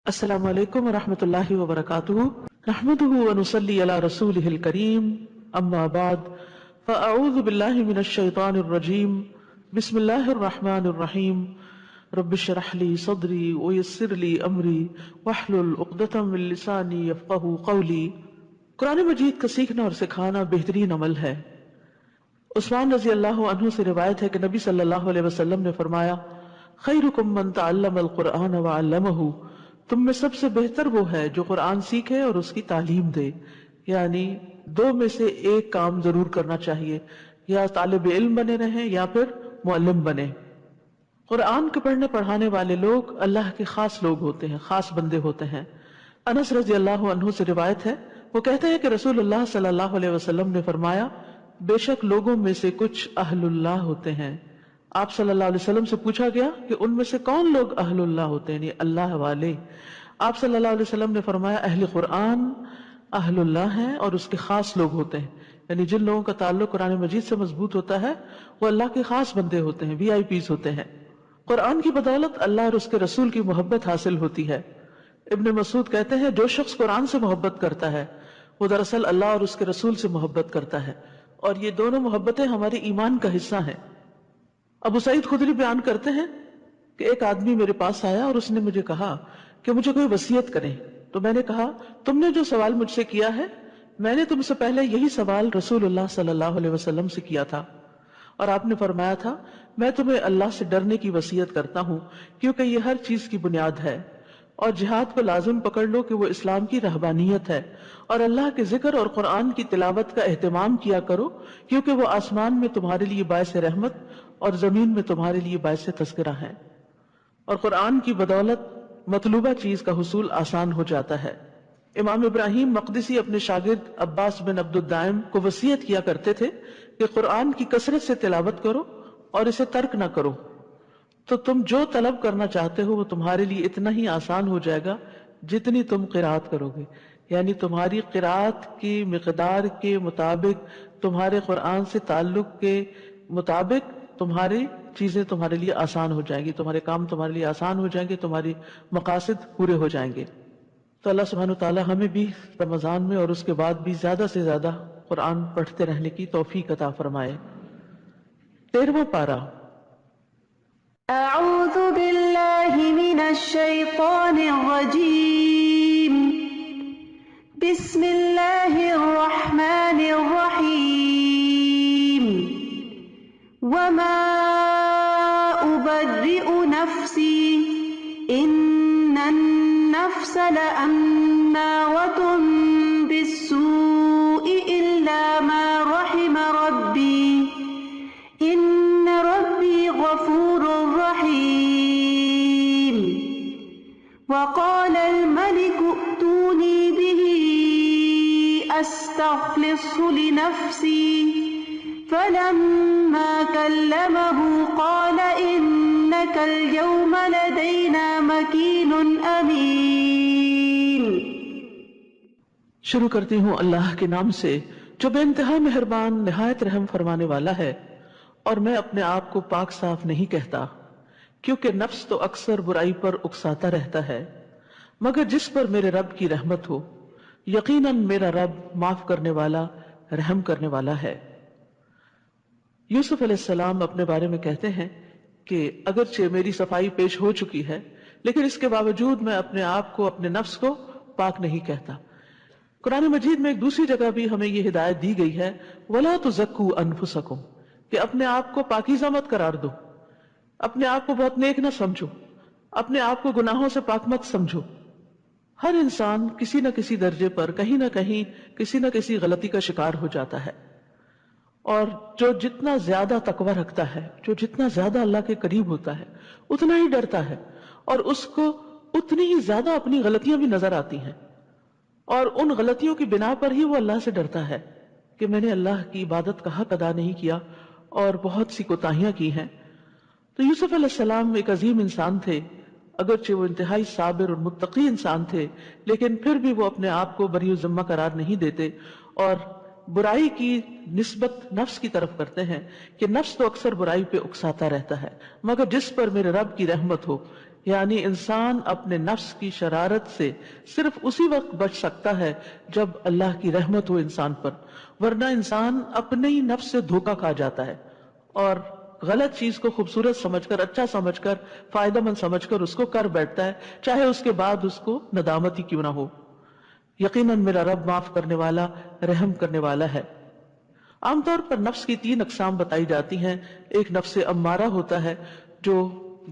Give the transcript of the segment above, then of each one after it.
السلام علیکم ورحمۃ اللہ وبرکاتہ نحمده ونصلی علی رسولہ الکریم اما بعد فاعوذ باللہ من الشیطان الرجیم بسم اللہ الرحمن الرحیم رب اشرح لی صدری ویسر لی امری واحلل عقدۃ من لسانی یفقہوا قولی۔ قرآن مجید کا سیکھنا اور سکھانا بہترین عمل ہے۔ عثمان رضی اللہ عنہ سے روایت ہے کہ نبی صلی اللہ علیہ وسلم نے فرمایا، خیرکم من تعلم القرآن وعلمہ، تم میں سب سے بہتر وہ ہے جو قرآن سیکھے اور اس کی تعلیم دے۔ یعنی دو میں سے ایک کام ضرور کرنا چاہیے، یا طالب علم بنے رہیں یا پھر معلم بنے۔ قرآن کے پڑھنے پڑھانے والے لوگ اللہ کے خاص لوگ ہوتے ہیں، خاص بندے ہوتے ہیں۔ انس رضی اللہ عنہ سے روایت ہے، وہ کہتے ہیں کہ رسول اللہ صلی اللہ علیہ وسلم نے فرمایا، بے شک لوگوں میں سے کچھ اہل اللہ ہوتے ہیں۔ آپ صلی اللہ علیہ وسلم سے پوچھا گیا کہ ان میں سے کون لوگ اہل اللہ ہوتے ہیں، یعنی اللہ والے؟ آپ صلی اللہ علیہ وسلم نے فرمایا، اہل قرآن اہل اللہ ہیں اور اس کے خاص لوگ ہوتے ہیں، یعنی جن لوگوں کا تعلق قرآن مجید سے مضبوط ہوتا ہے وہ اللہ کے خاص بندے ہوتے ہیں، VIPs ہوتے ہیں۔ قرآن کی بدولت اللہ اور اس کے رسول کی محبت حاصل ہوتی ہے۔ ابن مسعود کہتے ہیں، جو شخص قرآن سے محبت کرتا ہے وہ دراصل اللہ اور اس کے رسول سے محبت کرتا ہے، اور یہ دونوں محبتیں ہمارے ایمان کا حصہ ہیں۔ ابو سعید خدری بیان کرتے ہیں کہ ایک آدمی میرے پاس آیا اور اس نے مجھے کہا کہ مجھے کوئی وصیت کرے، تو میں نے کہا، تم نے جو سوال مجھ سے کیا ہے میں نے تم سے پہلے یہی سوال رسول اللہ صلی اللہ علیہ وسلم سے کیا تھا، اور آپ نے فرمایا تھا، میں تمہیں اللہ سے ڈرنے کی وصیت کرتا ہوں کیونکہ یہ ہر چیز کی بنیاد ہے، اور جہاد کو لازم پکڑ لو کہ وہ اسلام کی رہبانیت ہے، اور اللہ کے ذکر اور قرآن کی تلاوت کا اہتمام کیا کرو کیونکہ وہ آسمان میں تمہارے لیے باعث رحمت اور زمین میں تمہارے لیے باعث تذکرہ ہے، اور قرآن کی بدولت مطلوبہ چیز کا حصول آسان ہو جاتا ہے۔ امام ابراہیم مقدسی اپنے شاگرد عباس بن عبد الدائم کو وصیت کیا کرتے تھے کہ قرآن کی کثرت سے تلاوت کرو اور اسے ترک نہ کرو، تو تم جو طلب کرنا چاہتے ہو وہ تمہارے لیے اتنا ہی آسان ہو جائے گا جتنی تم قرات کرو گے، یعنی تمہاری قرات کی مقدار کے مطابق، تمہارے قرآن سے تعلق کے مطابق تمہاری چیزیں تمہارے لیے آسان ہو جائیں گی، تمہارے کام تمہارے لیے آسان ہو جائیں گے، تمہاری مقاصد پورے ہو جائیں گے۔ تو اللہ سبحانہ وتعالی ہمیں بھی رمضان میں اور اس کے بعد بھی زیادہ سے زیادہ قرآن پڑھتے رہنے کی توفیق عطا فرمائے۔ 13واں پارہ۔ اعوذ باللہ من الشیطان الرجیم، بسم اللہ الرحمن الرحیم، وما ابرئ نفسی ان النفس لأمارۃ بالسوء الا ما رحم ربی ان ربی غفور رحیم، وقال الملك ائتوني به استخلصه لنفسي فلما كلمه قال إنك اليوم لدينا مكين أمين۔ شروع کرتی ہوں اللہ کے نام سے جو بے انتہا مہربان نہایت رحم فرمانے والا ہے، اور میں اپنے آپ کو پاک صاف نہیں کہتا کیونکہ نفس تو اکثر برائی پر اکساتا رہتا ہے، مگر جس پر میرے رب کی رحمت ہو، یقیناً میرا رب معاف کرنے والا رحم کرنے والا ہے۔ یوسف علیہ السلام اپنے بارے میں کہتے ہیں کہ اگرچہ میری صفائی پیش ہو چکی ہے لیکن اس کے باوجود میں اپنے آپ کو، اپنے نفس کو پاک نہیں کہتا۔ قرآن مجید میں ایک دوسری جگہ بھی ہمیں یہ ہدایت دی گئی ہے، وَلَا تُزَكُّوا أَنفُسَكُمْ، کہ اپنے آپ کو پاکیزہ مت قرار دو، اپنے آپ کو بہت نیک نہ سمجھو، اپنے آپ کو گناہوں سے پاک مت سمجھو۔ ہر انسان کسی نہ کسی درجے پر کہیں نہ کہیں کسی نہ کسی غلطی کا شکار ہو جاتا ہے، اور جو جتنا زیادہ تقوی رکھتا ہے، جو جتنا زیادہ اللہ کے قریب ہوتا ہے، اتنا ہی ڈرتا ہے، اور اس کو اتنی ہی زیادہ اپنی غلطیاں بھی نظر آتی ہیں، اور ان غلطیوں کی بنا پر ہی وہ اللہ سے ڈرتا ہے کہ میں نے اللہ کی عبادت کا حق ادا نہیں کیا اور بہت سی کوتاہیاں کی ہیں۔ تو یوسف علیہ السلام ایک عظیم انسان تھے، اگرچہ وہ انتہائی صابر اور متقی انسان تھے، لیکن پھر بھی وہ اپنے آپ کو بری ذمہ قرار نہیں دیتے اور برائی کی نسبت نفس کی طرف کرتے ہیں کہ نفس تو اکثر برائی پہ اکساتا رہتا ہے، مگر جس پر میرے رب کی رحمت ہو، یعنی انسان اپنے نفس کی شرارت سے صرف اسی وقت بچ سکتا ہے جب اللہ کی رحمت ہو انسان پر، ورنہ انسان اپنے ہی نفس سے دھوکا کھا جاتا ہے اور غلط چیز کو خوبصورت سمجھ کر، اچھا سمجھ کر، فائدہ مند سمجھ کر اس کو کر بیٹھتا ہے، چاہے اس کے بعد اس کو ندامت ہی کیوں نہ ہو۔ یقیناً میرا رب معاف کرنے والا، رحم کرنے والا ہے۔ عام طور پر نفس کی 3 اقسام بتائی جاتی ہیں۔ ایک نفس امارہ ہوتا ہے جو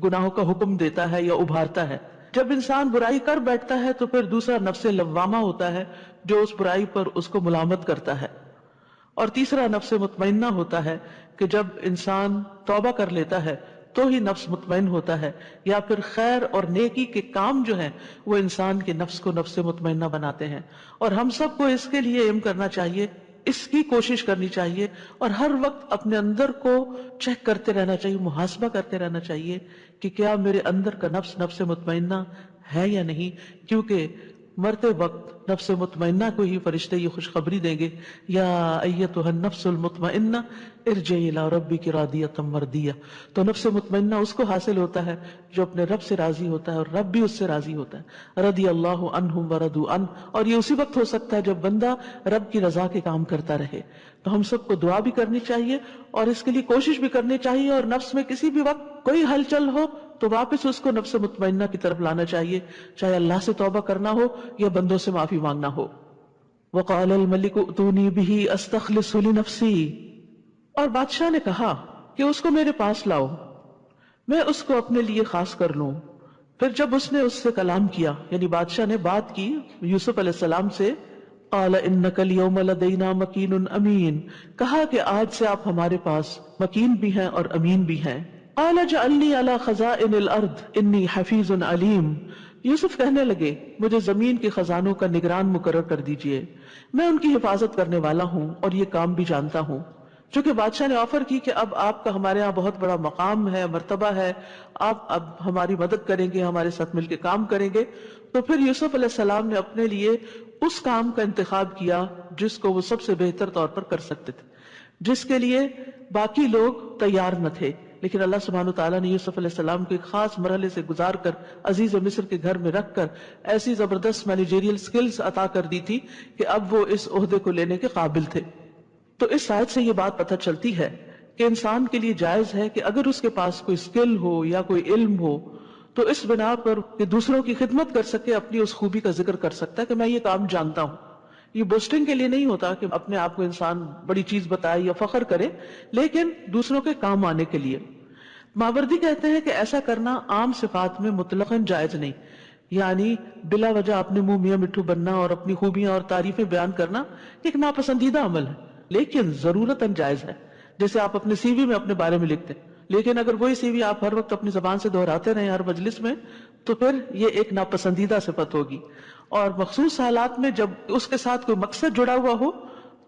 گناہوں کا حکم دیتا ہے یا ابھارتا ہے۔ جب انسان برائی کر بیٹھتا ہے تو پھر دوسرا نفس لوامہ ہوتا ہے جو اس برائی پر اس کو ملامت کرتا ہے، اور تیسرا نفس مطمئنہ ہوتا ہے کہ جب انسان توبہ کر لیتا ہے تو ہی نفس مطمئن ہوتا ہے، یا پھر خیر اور نیکی کے کام جو ہیں وہ انسان کے نفس کو نفس مطمئنہ بناتے ہیں۔ اور ہم سب کو اس کے لیے ایم کرنا چاہیے، اس کی کوشش کرنی چاہیے، اور ہر وقت اپنے اندر کو چیک کرتے رہنا چاہیے، محاسبہ کرتے رہنا چاہیے کہ کیا میرے اندر کا نفس نفس مطمئنہ ہے یا نہیں، کیونکہ مرتے وقت نفس مطمئنہ کو ہی فرشتے یہ خوشخبری دیں گے، یا ایتھا النفس المطمئنہ ارجعی الی ربک راضیۃ مرضیہ۔ تو نفس مطمئنہ اس کو حاصل ہوتا ہے جو اپنے رب سے راضی ہوتا ہے اور رب بھی اس سے راضی ہوتا ہے، رضی اللہ عنہم ورضوا عنہ۔ اور یہ اسی وقت ہو سکتا ہے جب بندہ رب کی رضا کے کام کرتا رہے۔ تو ہم سب کو دعا بھی کرنی چاہیے اور اس کے لیے کوشش بھی کرنی چاہیے، اور نفس میں کسی بھی وقت کوئی ہلچل ہو تو واپس اس کو نفس مطمئنہ کی طرف لانا چاہیے، چاہے اللہ سے توبہ کرنا ہو یا بندوں سے معافی مانگنا ہو۔ وقال الملک ائتونی بہ استخلصہ لنفسی، اور بادشاہ نے کہا کہ اس کو میرے پاس لاؤ، میں اس کو اپنے لیے خاص کر لوں۔ پھر جب اس نے اس سے کلام کیا، یعنی بادشاہ نے بات کی یوسف علیہ السلام سے، قال انک اليوم لدینا مکین امین، کہا کہ آج سے آپ ہمارے پاس مکین بھی ہیں اور امین بھی ہیں۔ قال اجعلنی علی خزائن الارض انی حفیظ علیم، یوسف کہنے لگے مجھے زمین کے خزانوں کا نگران مقرر کر دیجئے، میں ان کی حفاظت کرنے والا ہوں اور یہ کام بھی جانتا ہوں۔ چونکہ بادشاہ نے آفر کی کہ اب آپ کا ہمارے ہاں بہت بڑا مقام ہے، مرتبہ ہے، آپ اب ہماری مدد کریں گے، ہمارے ساتھ مل کے کام کریں گے، تو پھر یوسف علیہ السلام نے اپنے لیے اس کام کا انتخاب کیا جس کو وہ سب سے بہتر طور پر کر سکتے تھے، جس کے لیے باقی لوگ تیار نہ تھے، لیکن اللہ سبحانہ وتعالیٰ نے یوسف علیہ السلام کو ایک خاص مرحلے سے گزار کر عزیز مصر کے گھر میں رکھ کر ایسی زبردست مینیجریل سکلز عطا کر دی تھی کہ اب وہ اس عہدے کو لینے کے قابل تھے۔ تو اس آیت سے یہ بات پتہ چلتی ہے کہ انسان کے لیے جائز ہے کہ اگر اس کے پاس کوئی سکل ہو یا کوئی علم ہو تو اس بنا پر کہ دوسروں کی خدمت کر سکے اپنی اس خوبی کا ذکر کر سکتا ہے کہ میں یہ کام جانتا ہوں۔ یہ بوسٹنگ کے لیے نہیں ہوتا کہ اپنے آپ کو انسان بڑی چیز بتائے یا فخر کرے، لیکن دوسروں کے کام آنے کے لیے۔ ماوردی کہتے ہیں کہ ایسا کرنا عام صفات میں مطلقاً جائز نہیں، یعنی بلا وجہ اپنے منہ میاں مٹھو بننا اور اپنی خوبیاں اور تعریفیں بیان کرنا ایک ناپسندیدہ عمل ہے، لیکن ضرورتاً جائز ہے۔ جیسے آپ اپنے سی وی میں اپنے بارے میں لکھتے ہیں، لیکن اگر وہی سی وی آپ ہر وقت اپنی زبان سے دہراتے رہیں ہر مجلس میں تو پھر یہ ایک ناپسندیدہ صفت ہوگی، اور مخصوص حالات میں جب اس کے ساتھ کوئی مقصد جڑا ہوا ہو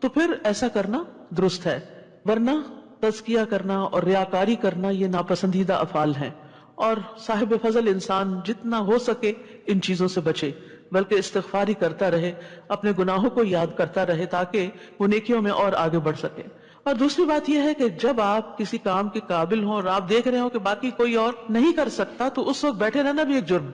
تو پھر ایسا کرنا درست ہے، ورنہ تزکیہ کرنا اور ریاکاری کرنا یہ ناپسندیدہ افعال ہیں۔ اور صاحب فضل انسان جتنا ہو سکے ان چیزوں سے بچے، بلکہ استغفاری کرتا رہے، اپنے گناہوں کو یاد کرتا رہے تاکہ وہ نیکیوں میں اور آگے بڑھ سکے۔ اور دوسری بات یہ ہے کہ جب آپ کسی کام کے قابل ہوں اور آپ دیکھ رہے ہوں کہ باقی کوئی اور نہیں کر سکتا تو اس وقت بیٹھے رہنا بھی ایک جرم۔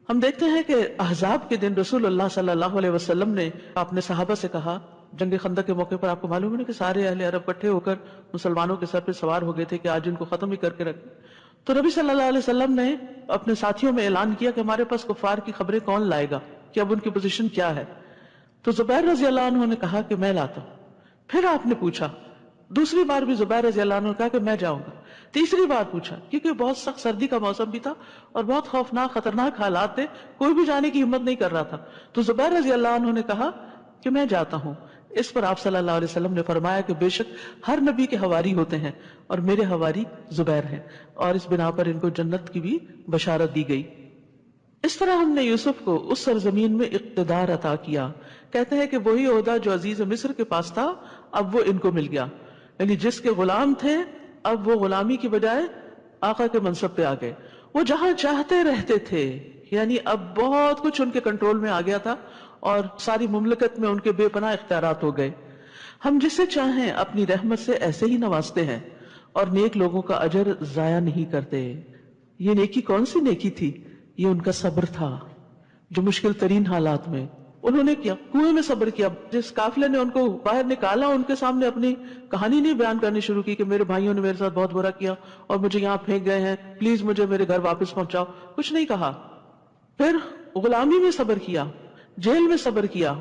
ہم دیکھتے ہیں کہ احزاب کے دن رسول اللہ صلی اللہ علیہ وسلم نے اپنے صحابہ سے کہا، جنگ خندق کے موقع پر آپ کو معلوم ہے کہ سارے اہل عرب اکٹھے ہو کر مسلمانوں کے سر پہ سوار ہو گئے تھے کہ آج ان کو ختم ہی کر کے رکھیں۔ تو نبی صلی اللہ علیہ وسلم نے اپنے ساتھیوں میں اعلان کیا کہ ہمارے پاس کفار کی خبریں کون لائے گا، کہ اب ان کی پوزیشن کیا ہے۔ تو زبیر رضی اللہ عنہ نے کہا کہ میں لاتا ہوں۔ پھر آپ نے پوچھا، دوسری بار بھی زبیر رضی اللہ عنہ نے کہا کہ میں جاؤں گا۔ تیسری بار پوچھا، کیونکہ بہت سخت سردی کا موسم بھی تھا اور بہت خوفناک خطرناک حالات تھے، کوئی بھی جانے کی ہمت نہیں کر رہا تھا۔ تو زبیر رضی اللہ عنہ نے کہا کہ میں جاتا ہوں۔ اس پر آپ صلی اللہ علیہ وسلم نے فرمایا کہ بے شک ہر نبی کے حواری ہوتے ہیں اور میرے حواری زبیر ہیں، اور اس بنا پر ان کو جنت کی بھی بشارت دی گئی۔ اس طرح ہم نے یوسف کو اس سرزمین میں اقتدار عطا کیا۔ کہتے ہیں کہ وہی عہدہ جو عزیز مصر کے پاس تھا اب وہ ان کو مل گیا، یعنی جس کے غلام تھے اب وہ غلامی کی بجائے آقا کے منصب پہ آ گئے۔ وہ جہاں چاہتے رہتے تھے، یعنی اب بہت کچھ ان کے کنٹرول میں آ گیا تھا اور ساری مملکت میں ان کے بے پناہ اختیارات ہو گئے۔ ہم جسے چاہیں اپنی رحمت سے ایسے ہی نوازتے ہیں اور نیک لوگوں کا اجر ضائع نہیں کرتے۔ یہ نیکی کون سی نیکی تھی یہ ان کا صبر تھا جو مشکل ترین حالات میں انہوں نے کیا، کنویں میں صبر کیا. جس قافلے نے ان کو باہر نکالا ان کے سامنے اپنی کہانی نہیں بیان کرنی شروع کی کہ میرے بھائیوں نے میرے ساتھ بہت برا کیا اور مجھے یہاں پھینک گئے ہیں، پلیز مجھے میرے گھر واپس پہنچاؤ، کچھ نہیں کہا. پھر غلامی میں صبر کیا، جیل میں صبر کیا،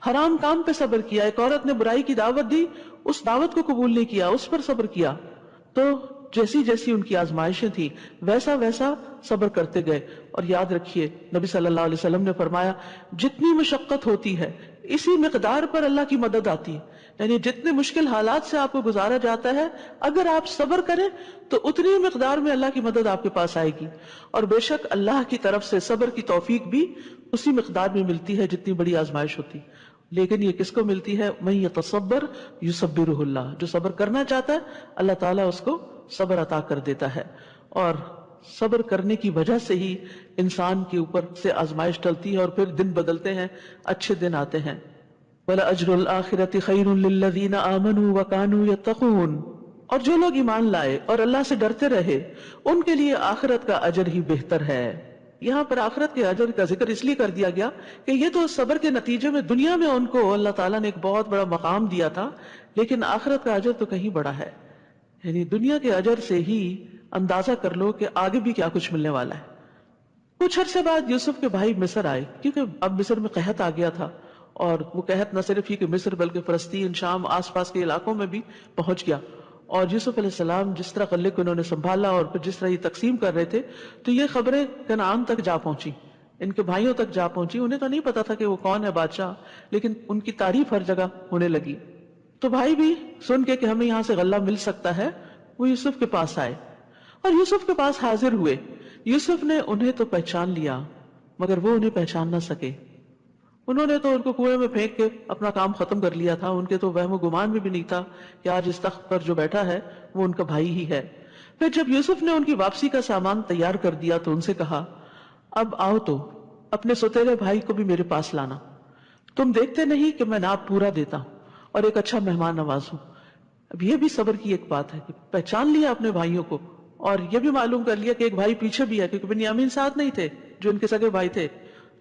حرام کام پہ صبر کیا. ایک عورت نے برائی کی دعوت دی، اس دعوت کو قبول نہیں کیا، اس پر صبر کیا. تو جیسی جیسی ان کی آزمائشیں تھیں ویسا ویسا صبر کرتے گئے. اور یاد رکھیے نبی صلی اللہ علیہ وسلم نے فرمایا جتنی مشقت ہوتی ہے اسی مقدار پر اللہ کی مدد آتی ہے. یعنی جتنے مشکل حالات سے آپ کو گزارا جاتا ہے اگر آپ صبر کریں تو اتنی مقدار میں اللہ کی مدد آپ کے پاس آئے گی. اور بے شک اللہ کی طرف سے صبر کی توفیق بھی اسی مقدار میں ملتی ہے جتنی بڑی آزمائش ہوتی. لیکن یہ کس کو ملتی ہے؟ من یتصبر یصبرہ اللہ، جو صبر کرنا چاہتا ہے اللہ تعالیٰ اس کو صبر عطا کر دیتا ہے. اور صبر کرنے کی وجہ سے ہی انسان کے اوپر سے آزمائش ٹلتی ہے اور پھر دن بدلتے ہیں، اچھے دن آتے ہیں. وَلَأَجْرُ الْآخِرَةِ خَيْرٌ لِّلَّذِينَ آمَنُوا وَكَانُوا يَتَّقُونَ، اور جو لوگ ایمان لائے اور اللہ سے ڈرتے رہے ان کے لیے آخرت کا اجر ہی بہتر ہے. یہاں پر آخرت کے اجر کا ذکر اس لیے کر دیا گیا کہ یہ تو صبر کے نتیجے میں دنیا میں ان کو اللہ تعالیٰ نے ایک بہت بڑا مقام دیا تھا، لیکن آخرت کا اجر تو کہیں بڑا ہے. یعنی دنیا کے اجر سے ہی اندازہ کر لو کہ آگے بھی کیا کچھ ملنے والا ہے. کچھ عرصے بعد یوسف کے بھائی مصر آئے، کیونکہ اب مصر میں قحط آ گیا تھا، اور وہ قحط نہ صرف ہی کہ مصر بلکہ فلسطین، شام، آس پاس کے علاقوں میں بھی پہنچ گیا. اور یوسف علیہ السلام جس طرح غلے کو انہوں نے سنبھالا اور پھر جس طرح یہ تقسیم کر رہے تھے تو یہ خبریں کنعان تک جا پہنچی، ان کے بھائیوں تک جا پہنچی. انہیں تو نہیں پتا تھا کہ وہ کون ہے بادشاہ، لیکن ان کی تعریف ہر جگہ ہونے لگی. تو بھائی بھی سن کے کہ ہمیں یہاں سے غلہ مل سکتا ہے وہ یوسف کے پاس آئے اور یوسف کے پاس حاضر ہوئے. یوسف نے انہیں تو پہچان لیا مگر وہ انہیں پہچان نہ سکے. انہوں نے تو ان کو کنویں میں پھینک کے اپنا کام ختم کر لیا تھا. ان کے تو وہم و گمان میں بھی نہیں تھا کہ آج اس تخت پر جو بیٹھا ہے وہ ان کا بھائی ہی ہے. پھر جب یوسف نے ان کی واپسی کا سامان تیار کر دیا تو ان سے کہا اب آؤ تو اپنے سوتیلے بھائی کو بھی میرے پاس لانا. تم دیکھتے نہیں کہ میں ناپ پورا دیتا ہوں اور ایک اچھا مہمان نواز ہوں. اب یہ بھی صبر کی ایک بات ہے کہ پہچان لیا اپنے بھائیوں کو اور یہ بھی معلوم کر لیا کہ ایک بھائی پیچھے بھی ہے، کیونکہ بنیامین ساتھ نہیں تھے جو ان کے سگے بھائی تھے.